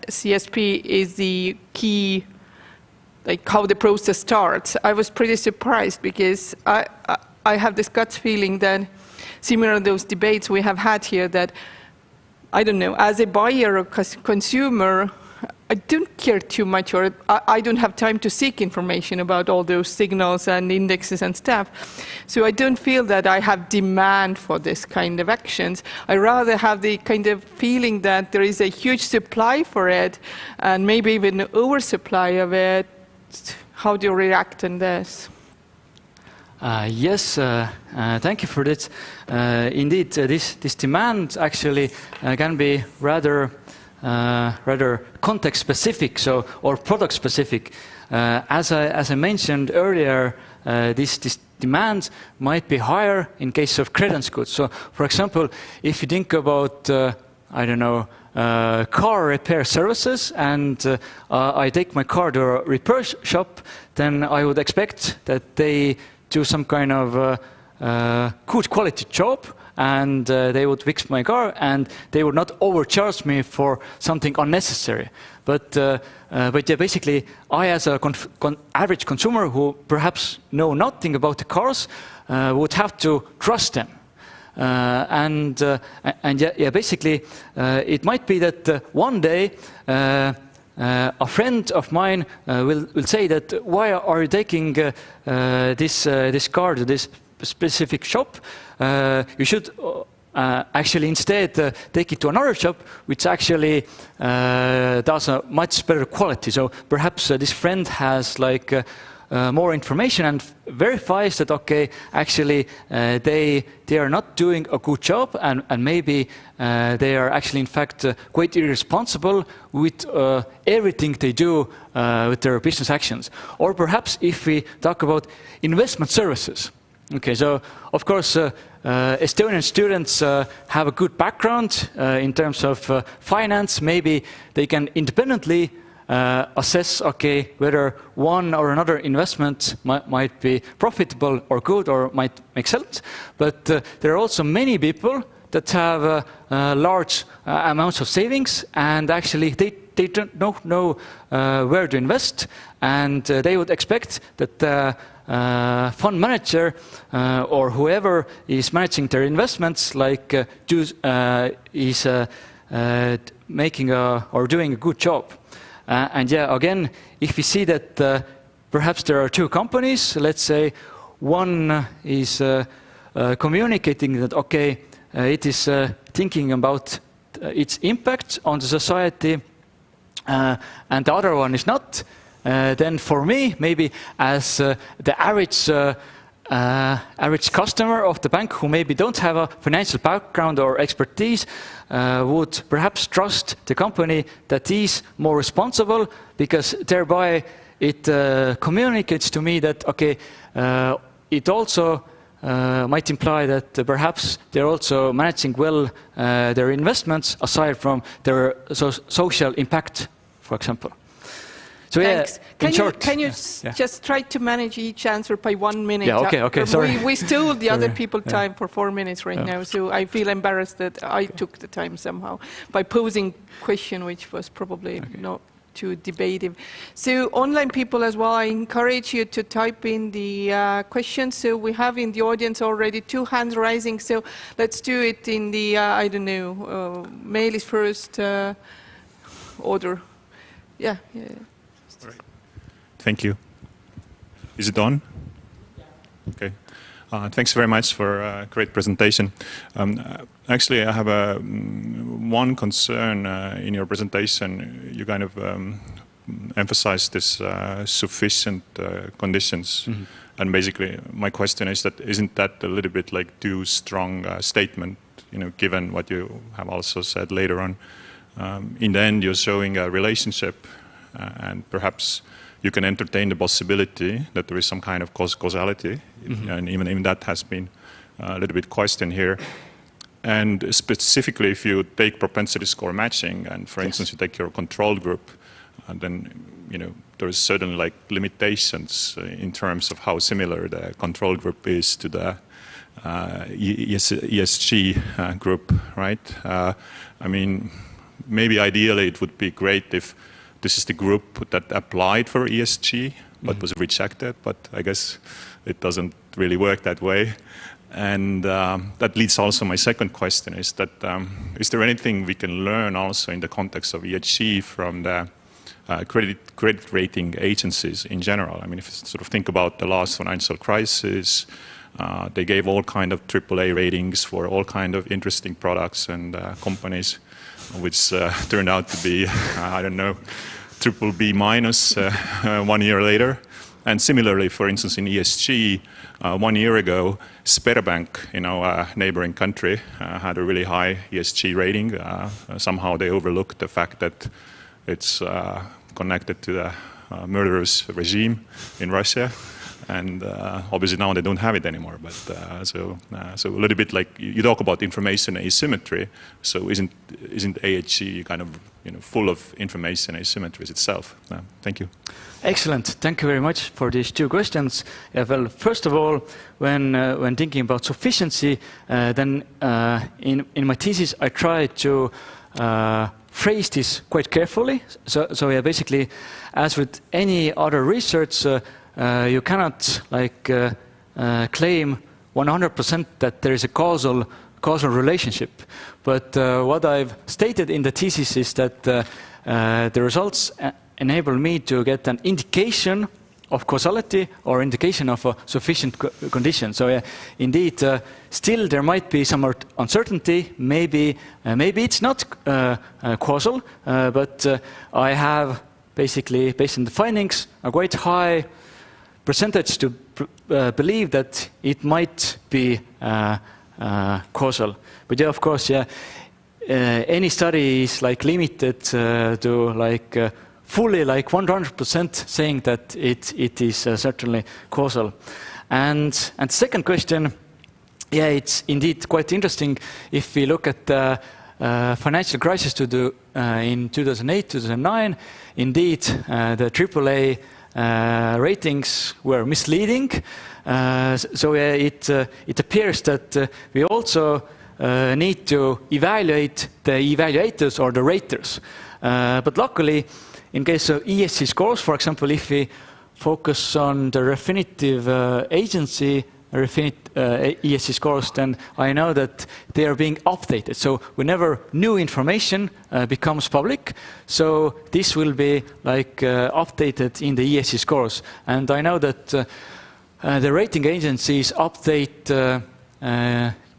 CSP is the key, like how the process starts. I was pretty surprised because I have this gut feeling that similar to those debates we have had here, that, I don't know, as a buyer or consumer, I don't care too much, or I don't have time to seek information about all those signals and indexes and stuff. So I don't feel that I have demand for this kind of actions. I rather have the kind of feeling that there is a huge supply for it, and maybe even an oversupply of it. How do you react on this? Yes, thank you for that. Indeed, this demand actually can be rather context specific, or product specific. As I mentioned earlier, this demand might be higher in case of credence goods. So, for example, if you think about I don't know, car repair services, and I take my car to a repair shop, then I would expect that they do some kind of good quality job, and they would fix my car, and they would not overcharge me for something unnecessary. But yeah, basically, I, as a average consumer who perhaps know nothing about the cars, would have to trust them. And yeah, basically, it might be that one day a friend of mine will say that, why are you taking this car to this specific shop? You should actually instead take it to another shop which actually does a much better quality. So perhaps this friend has like more information and verifies that, okay, actually they are not doing a good job, and maybe they are actually in fact quite irresponsible with everything they do with their business actions. Or perhaps if we talk about investment services. Okay, so of course Estonian students have a good background in terms of finance. Maybe they can independently assess, okay, whether one or another investment might be profitable or good or might make sense. But there are also many people that have large amounts of savings, and actually they don't know where to invest, and they would expect that the fund manager or whoever is managing their investments is making or doing a good job. And yeah, again, if we see that perhaps there are two companies, let's say one is communicating that, okay, it is thinking about its impact on the society, and the other one is not, then for me, maybe as the average customer of the bank who maybe don't have a financial background or expertise would perhaps trust the company that is more responsible, because thereby it communicates to me that, okay, it also might imply that perhaps they're also managing well their investments aside from their social impact, for example. So Thanks. Can you yeah. just try to manage each answer by 1 minute? Yeah, okay, sorry. We stole the other people time for 4 minutes right now, so I feel embarrassed that I took the time somehow by posing question which was probably not too debative. So online people as well, I encourage you to type in the questions. So we have in the audience already 2 hands rising, so let's do it in the, I don't know, male is first order. Yeah. Right. Thank you. Is it on? Okay. Thanks very much for a great presentation. Actually, I have one concern in your presentation. You kind of emphasized this sufficient conditions. Mm-hmm. And basically, my question is that isn't that a little bit like too strong a statement, given what you have also said later on? In the end, you're showing a relationship, and perhaps you can entertain the possibility that there is some kind of causality, mm-hmm. and even that has been a little bit questioned here. And specifically, if you take propensity score matching, and for instance, you take your control group, then there is certainly like limitations in terms of how similar the control group is to the ESG group, right? I mean, maybe ideally it would be great if this is the group that applied for ESG but was rejected, but I guess it doesn't really work that way. And that leads also my second question is that is there anything we can learn also in the context of ESG from the credit rating agencies in general? I mean, if you sort of think about the last financial crisis, they gave all kind of AAA ratings for all kind of interesting products and companies, which turned out to be, I don't know, BBB minus 1 year later. And similarly, for instance, in ESG, 1 year ago, Sberbank in our neighboring country had a really high ESG rating. Somehow they overlooked the fact that it's connected to the murderous regime in Russia. And obviously now they don't have it anymore. But so a little bit like you talk about information asymmetry. So isn't AHG kind of full of information asymmetries itself? Thank you. Excellent. Thank you very much for these 2 questions. Well, first of all, when thinking about sufficiency, then in my thesis I tried to phrase this quite carefully. So yeah, basically, as with any other research. You cannot claim 100% that there is a causal relationship. But what I've stated in the thesis is that the results enable me to get an indication of causality or indication of a sufficient condition. So indeed, still there might be some uncertainty. Maybe it's not causal, but I have basically, based on the findings, a quite high percentage to believe that it might be causal. But yeah, of course, any study is limited to fully 100% saying that it is certainly causal. And second question, it's indeed quite interesting if we look at the financial crisis in 2008, 2009. Indeed, the AAA ratings were misleading. So it appears that we also need to evaluate the evaluators or the raters. But luckily, in case of ESG scores, for example, if we focus on the Refinitiv agency, ESG scores, then I know that they are being updated. So whenever new information becomes public, so this will be updated in the ESG scores. And I know that the rating agencies update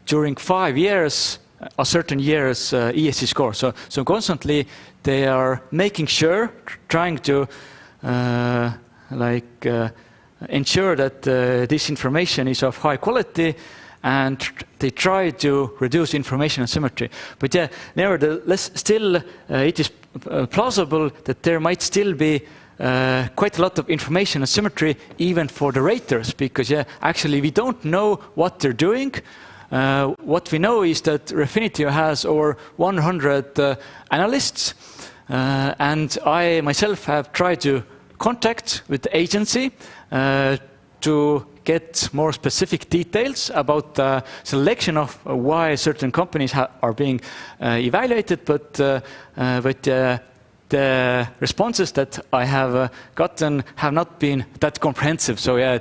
during 5 years, a certain year's ESG score. So constantly they are making sure, trying to ensure that this information is of high quality, and they try to reduce information asymmetry. But nevertheless, still it is plausible that there might still be quite a lot of information asymmetry even for the raters, because actually we don't know what they're doing. What we know is that Refinitiv has over 100 analysts, and I myself have tried to contact with the agency to get more specific details about the selection of why certain companies are being evaluated, but the responses that I have gotten have not been that comprehensive. So yeah,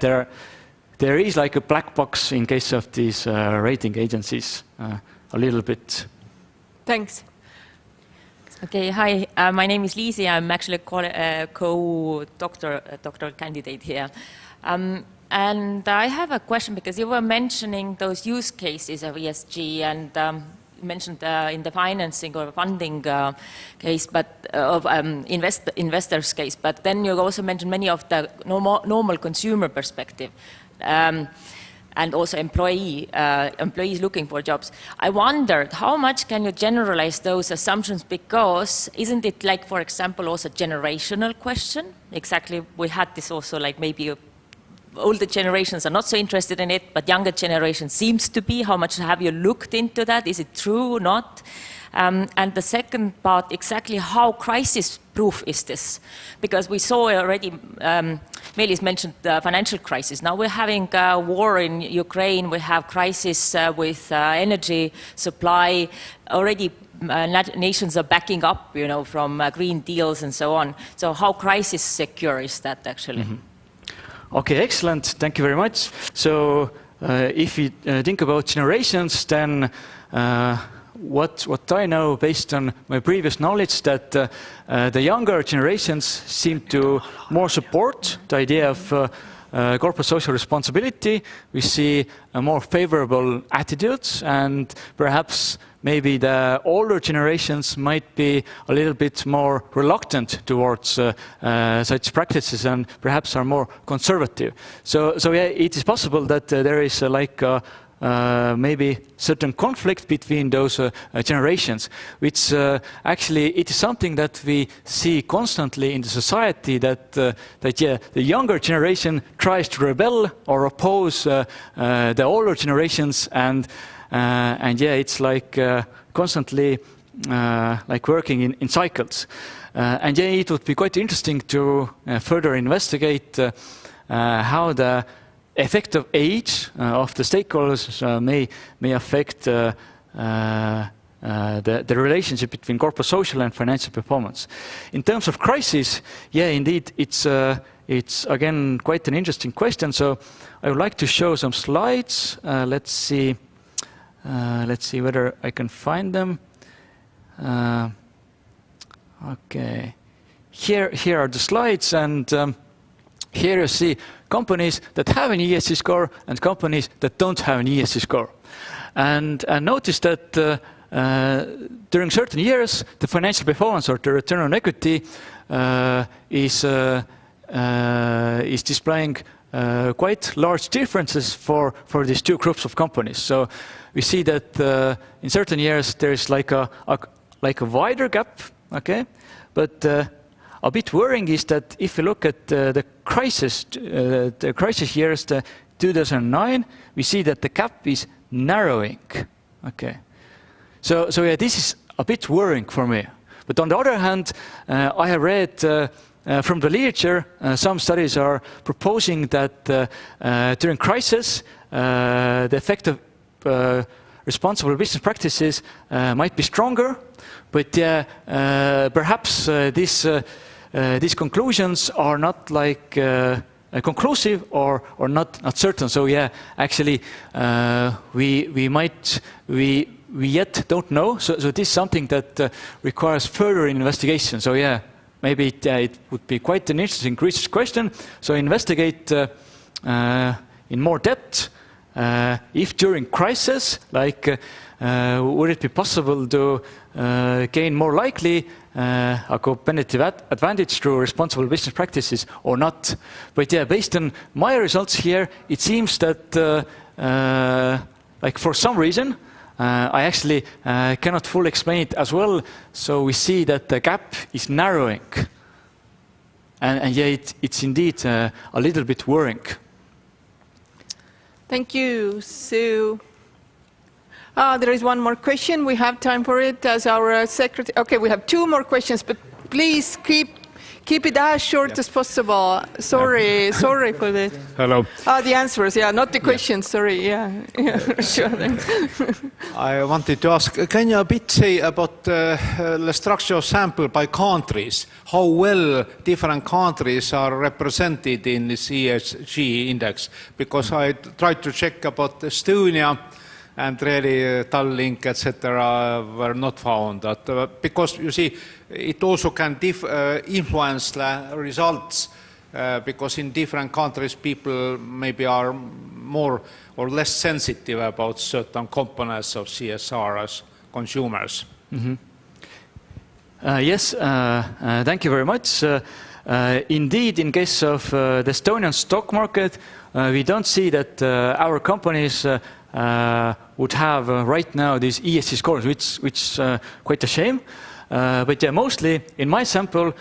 there is like a black box in case of these rating agencies, a little bit. Thanks. Okay, hi, my name is Liisi. I'm actually a co-doctoral candidate here. And I have a question because you were mentioning those use cases of ESG and you mentioned in the financing or funding case, but of investors case, but then you also mentioned many of the normal consumer perspective. And also employees looking for jobs. I wondered how much can you generalize those assumptions, because isn't it like, for example, also generational question? Exactly, we had this also, like maybe older generations are not so interested in it, but younger generation seems to be. How much have you looked into that? Is it true or not? And the second part, exactly how crisis-proof is this? Because we saw already, Meelis mentioned the financial crisis. Now we're having a war in Ukraine. We have crisis with energy supply. Already nations are backing up, you know, from green deals and so on. So how crisis secure is that actually? Mm-hmm. Okay, excellent. Thank you very much. So if you think about generations, then what I know based on my previous knowledge, that the younger generations seem to more support the idea of corporate social responsibility. We see a more favorable attitudes, and perhaps maybe the older generations might be a little bit more reluctant towards such practices and perhaps are more conservative. So yeah, it is possible that there is like maybe certain conflict between those generations, which actually it is something that we see constantly in the society, that yeah, the younger generation tries to rebel or oppose the older generations, and yeah, it's like constantly like working in cycles. And yeah, it would be quite interesting to further investigate how the effect of age of the stakeholders may affect the relationship between corporate social and financial performance. In terms of crisis, yeah, indeed, it's again quite an interesting question. So I would like to show some slides. Let's see whether I can find them. Okay, here are the slides, and here you see companies that have an ESG score and companies that don't have an ESG score. And notice that during certain years, the financial performance or the return on equity is displaying quite large differences for these two groups of companies. So we see that in certain years there is like a wider gap, okay? But a bit worrying is that if you look at the crisis years, the 2009, we see that the gap is narrowing, okay? So yeah, this is a bit worrying for me. But on the other hand, I have read from the literature, some studies are proposing that during crisis, the effect of responsible business practices might be stronger, but perhaps these conclusions are not like conclusive or not certain. So yeah, actually we yet don't know. So this is something that requires further investigation. So yeah, maybe it would be quite an interesting research question. So investigate in more depth if during crisis, like would it be possible to gain more likely a competitive advantage through responsible business practices or not? But yeah, based on my results here, it seems that like for some reason, I actually cannot fully explain it as well. So we see that the gap is narrowing. And yeah, it's indeed a little bit worrying. Thank you. So there is one more question. We have time for it as our secretary. Okay, we have two more questions, but please Keep it as short as possible. Sorry for that. Hello. The answers, yeah, not the questions, sorry, yeah. Sure. I wanted to ask, can you a bit say about the structure of sample by countries? How well different countries are represented in this ESG index? Because I tried to check about Estonia, and really Tallink, etc., were not found. Because you see, it also can influence the results, because in different countries people maybe are more or less sensitive about certain components of CSR as consumers. Mm-hmm. Yes, thank you very much. Indeed, in case of the Estonian stock market, we don't see that our companies would have right now these ESG scores, which is quite a shame. But yeah, mostly in my sample,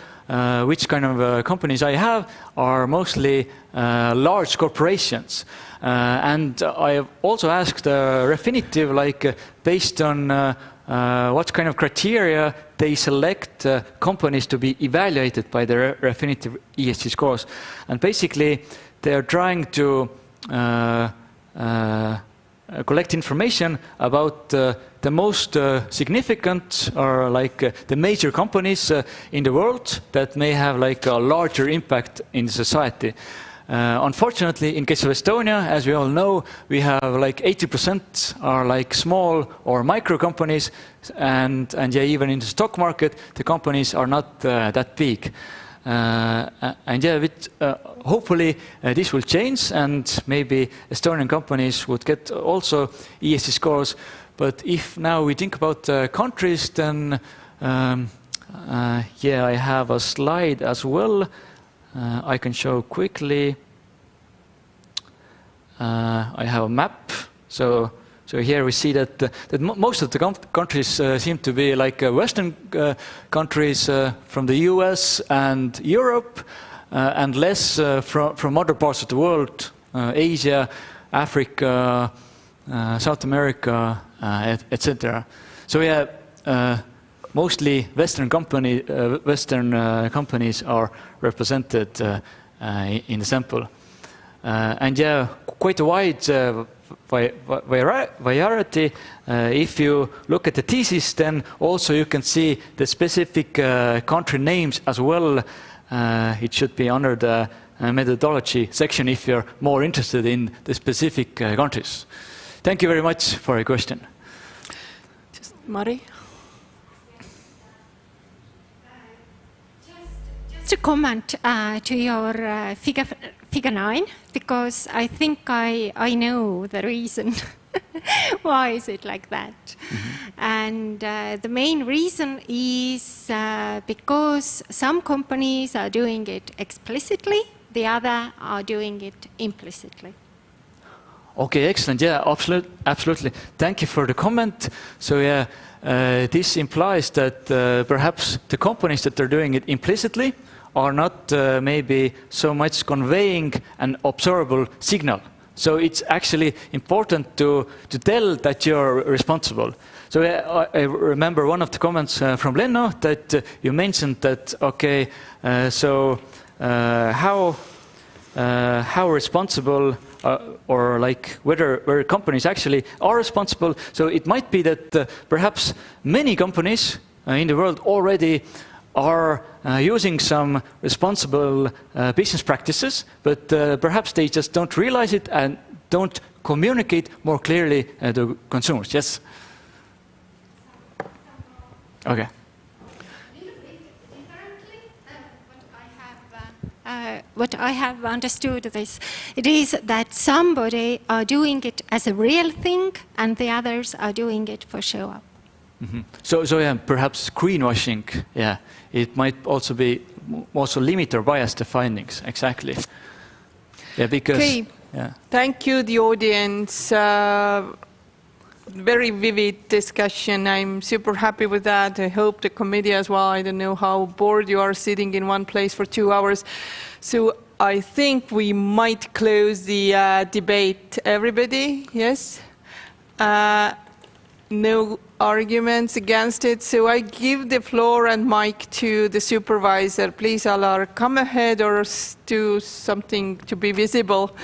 which kind of companies I have are mostly large corporations. And I have also asked Refinitiv, like based on what kind of criteria they select companies to be evaluated by the Refinitiv ESG scores. And basically, they're trying to collect information about the most significant or like the major companies in the world that may have like a larger impact in society. Unfortunately, in case of Estonia, as we all know, we have like 80% are like small or micro companies, and yeah, even in the stock market, the companies are not that big. And yeah, hopefully this will change, and maybe Estonian companies would get also ESG scores. But if now we think about countries, then yeah, I have a slide as well. I can show quickly. I have a map. So here we see that most of the countries seem to be like Western countries from the US and Europe, and less from other parts of the world, Asia, Africa, South America, etc. So yeah, mostly Western companies are represented in the sample, and yeah, quite a wide variety. If you look at the thesis, then also you can see the specific country names as well. It should be under the methodology section if you're more interested in the specific countries. Thank you very much for your question. Just Mari. Just a comment to your figure 9, because I think I know the reason why is it like that. Mm-hmm. And the main reason is because some companies are doing it explicitly, the other are doing it implicitly. Okay, excellent. Yeah, absolutely. Thank you for the comment. So yeah, this implies that perhaps the companies that are doing it implicitly are not maybe so much conveying an observable signal. So it's actually important to tell that you're responsible. So I remember one of the comments from Lenno that you mentioned that, okay, so how responsible or like whether companies actually are responsible. So it might be that perhaps many companies in the world already are using some responsible business practices, but perhaps they just don't realize it and don't communicate more clearly to consumers. Yes? Okay. What I have understood this, it is that somebody are doing it as a real thing and the others are doing it for show up. Mm-hmm. So yeah, perhaps greenwashing, yeah, it might also be also limit or bias the findings, exactly. Yeah, because... Okay. Yeah. Thank you, the audience. Very vivid discussion. I'm super happy with that. I hope the committee as well. I don't know how bored you are sitting in one place for 2 hours. So I think we might close the debate. Everybody, yes? no arguments against it, so I give the floor and mic to the supervisor. Please, Alar, come ahead or do something to be visible.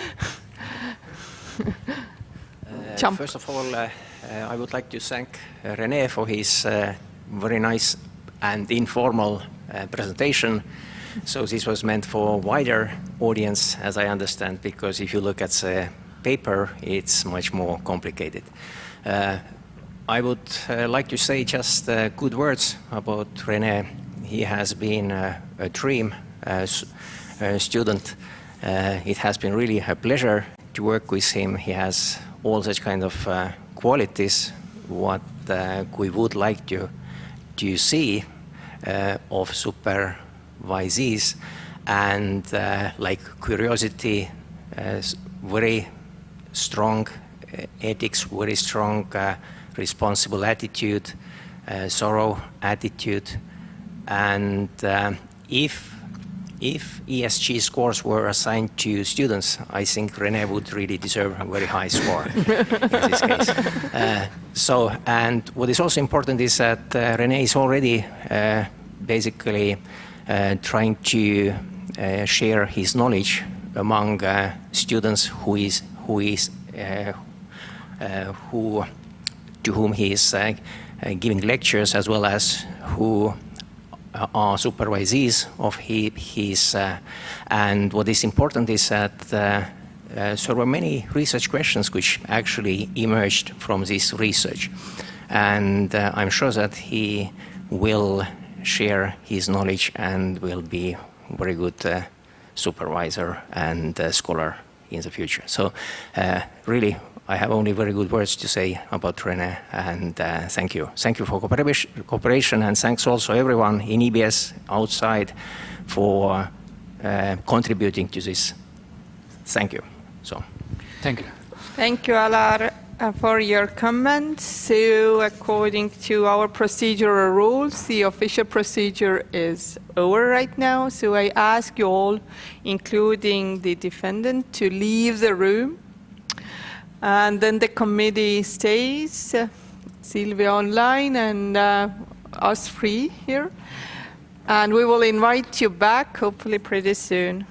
First of all, I would like to thank Renee for his very nice and informal presentation. So this was meant for a wider audience, as I understand, because if you look at the paper, it's much more complicated. I would like to say just good words about Renee. He has been a dream student. It has been really a pleasure to work with him. He has all such kind of qualities what we would like to see of supervisees, and like curiosity, very strong ethics, very strong responsible attitude, thorough attitude, and if ESG scores were assigned to students, I think Renee would really deserve a very high score in this case. And what is also important is that Renee is already basically trying to share his knowledge among students to whom he is giving lectures, as well as who are supervisees of his. And what is important is that there were many research questions which actually emerged from this research. And I'm sure that he will share his knowledge and will be a very good supervisor and scholar in the future. So really, I have only very good words to say about Renee, and thank you. Thank you for cooperation, and thanks also everyone in EBS outside for contributing to this. Thank you. Thank you. Thank you, Alar, for your comments. So according to our procedural rules, the official procedure is over right now. So I ask you all, including the defendant, to leave the room. And then the committee stays, Silvia online and us free here. And we will invite you back, hopefully pretty soon.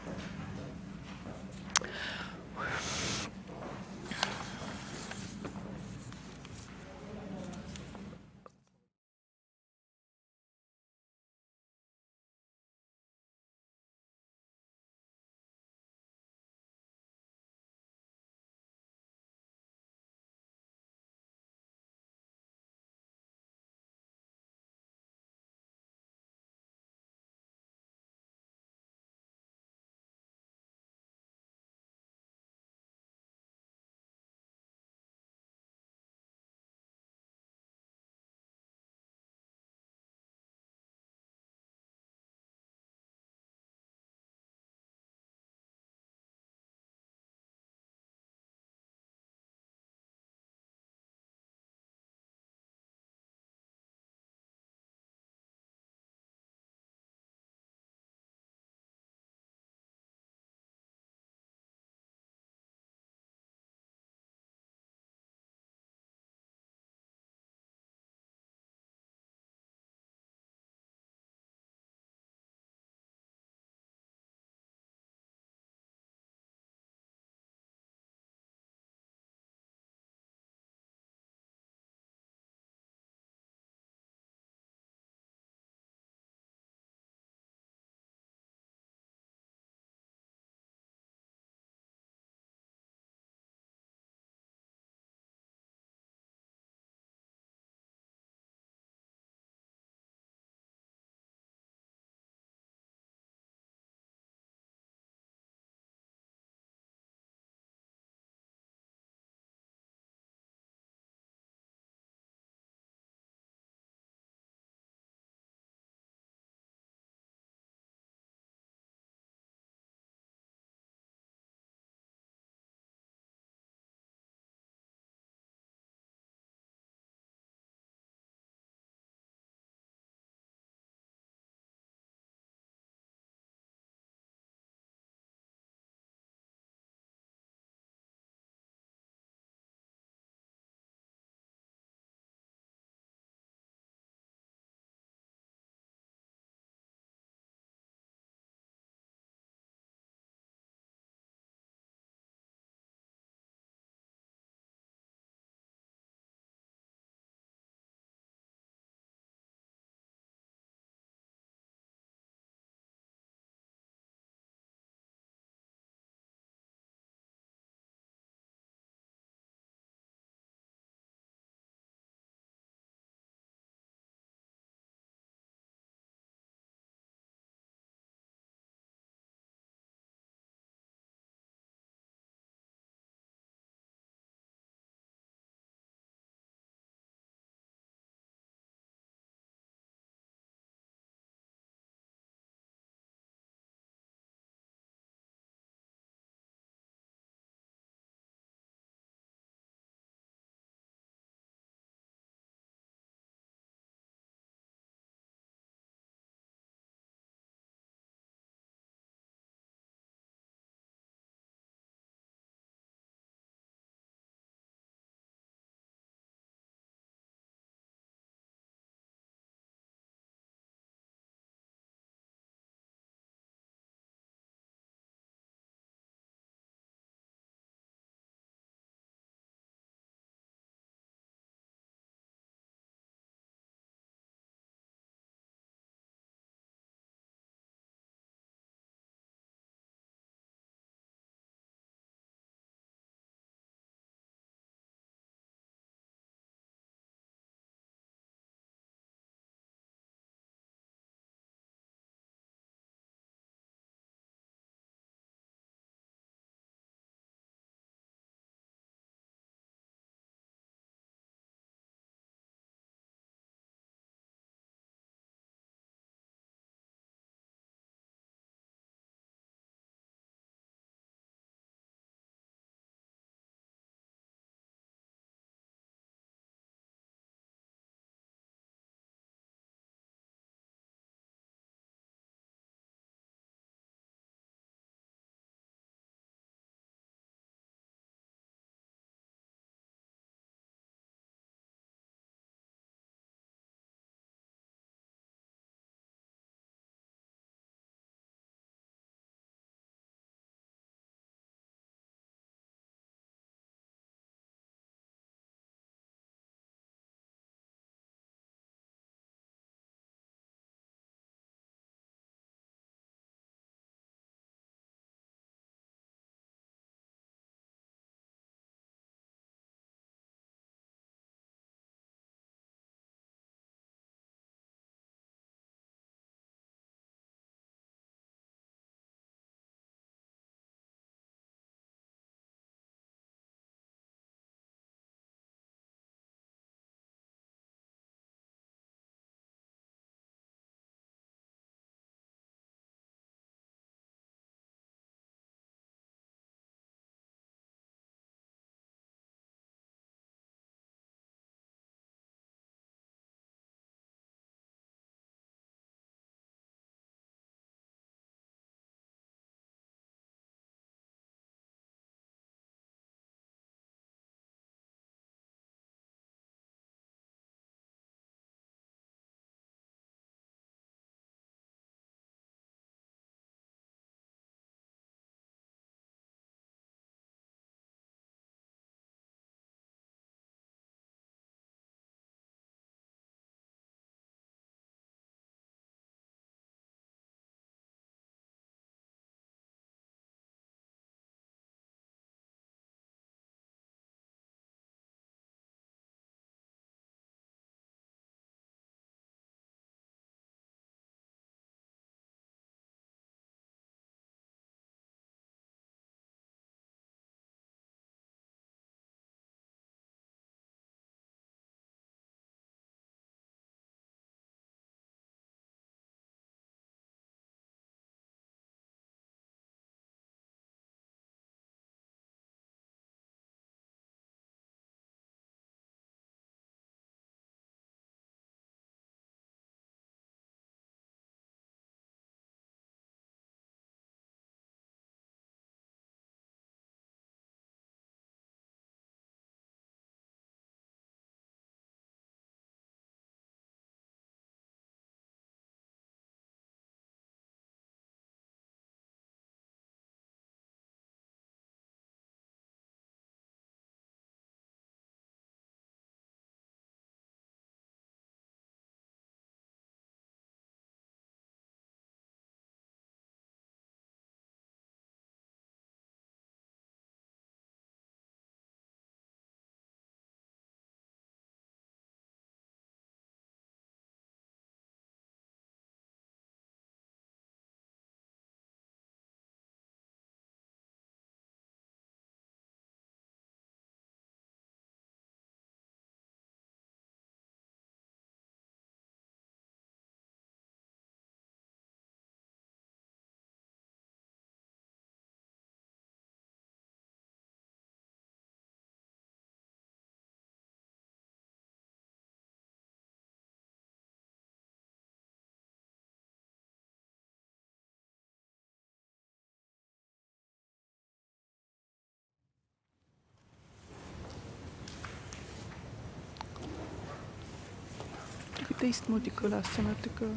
teistmoodi kõlas see natuke.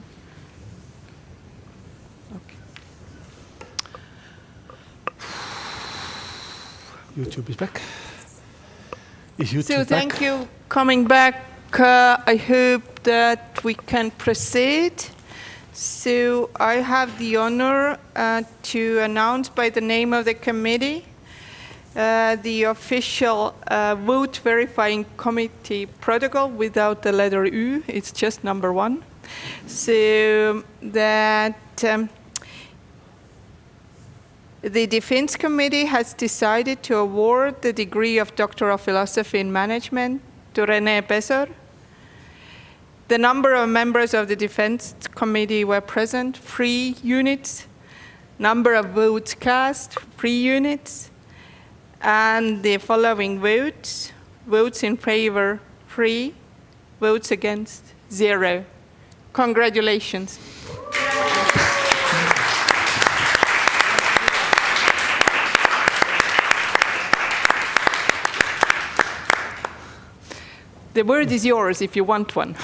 Okay. YouTube is back. Is YouTube so back? Thank you coming back. I hope that we can proceed. So I have the honor to announce by the name of the committee the official vote verifying committee protocol without the letter U. It's just number 1. So that the Defense Committee has decided to award the degree of Doctor of Philosophy in Management to Renee Pesor. The number of members of the Defense Committee were present, 3 units. Number of votes cast, 3 units. And the following votes: votes in favor, 3, votes against, 0. Congratulations. The word is yours if you want one.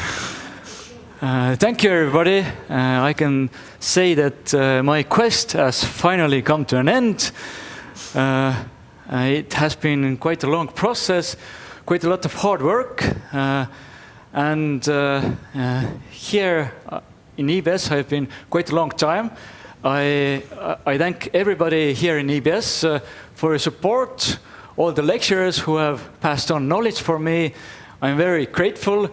Thank you, everybody. I can say that my quest has finally come to an end. It has been quite a long process, quite a lot of hard work. And here in EBS, I've been quite a long time. I thank everybody here in EBS for your support, all the lecturers who have passed on knowledge for me. I'm very grateful.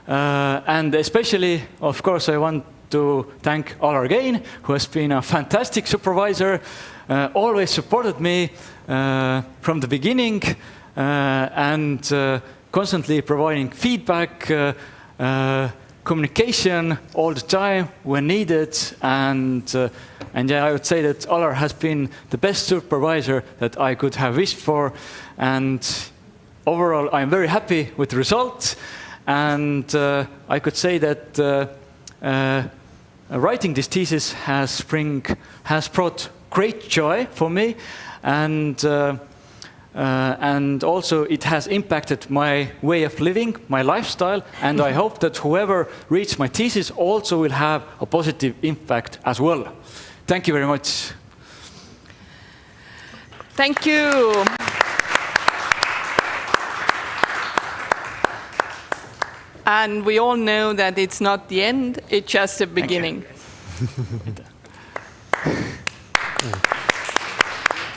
And especially, of course, I want to thank Alar Kein, who has been a fantastic supervisor, always supported me from the beginning, and constantly providing feedback, communication all the time when needed. And yeah, I would say that Alar has been the best supervisor that I could have wished for. And overall, I'm very happy with the result. And I could say that writing this thesis has brought great joy for me, and also it has impacted my way of living, my lifestyle, and I hope that whoever reads my thesis also will have a positive impact as well. Thank you very much. Thank you. And we all know that it's not the end, it's just the beginning.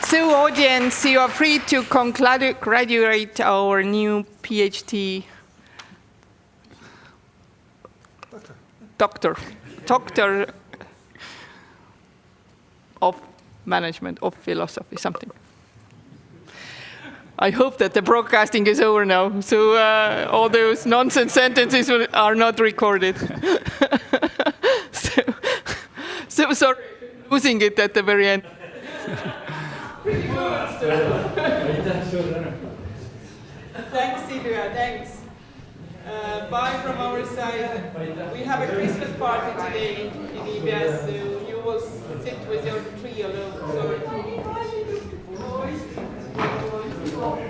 So audience, you are free to congratulate our new Ph.D. Doctor of Management, of Philosophy, something. I hope that the broadcasting is over now, so all those nonsense sentences are not recorded. so sorry, losing it at the very end. Thanks, Silvia, thanks. Bye from our side. We have a Christmas party today in EBS, so you will sit with your tree alone. Sorry. Tomorrow.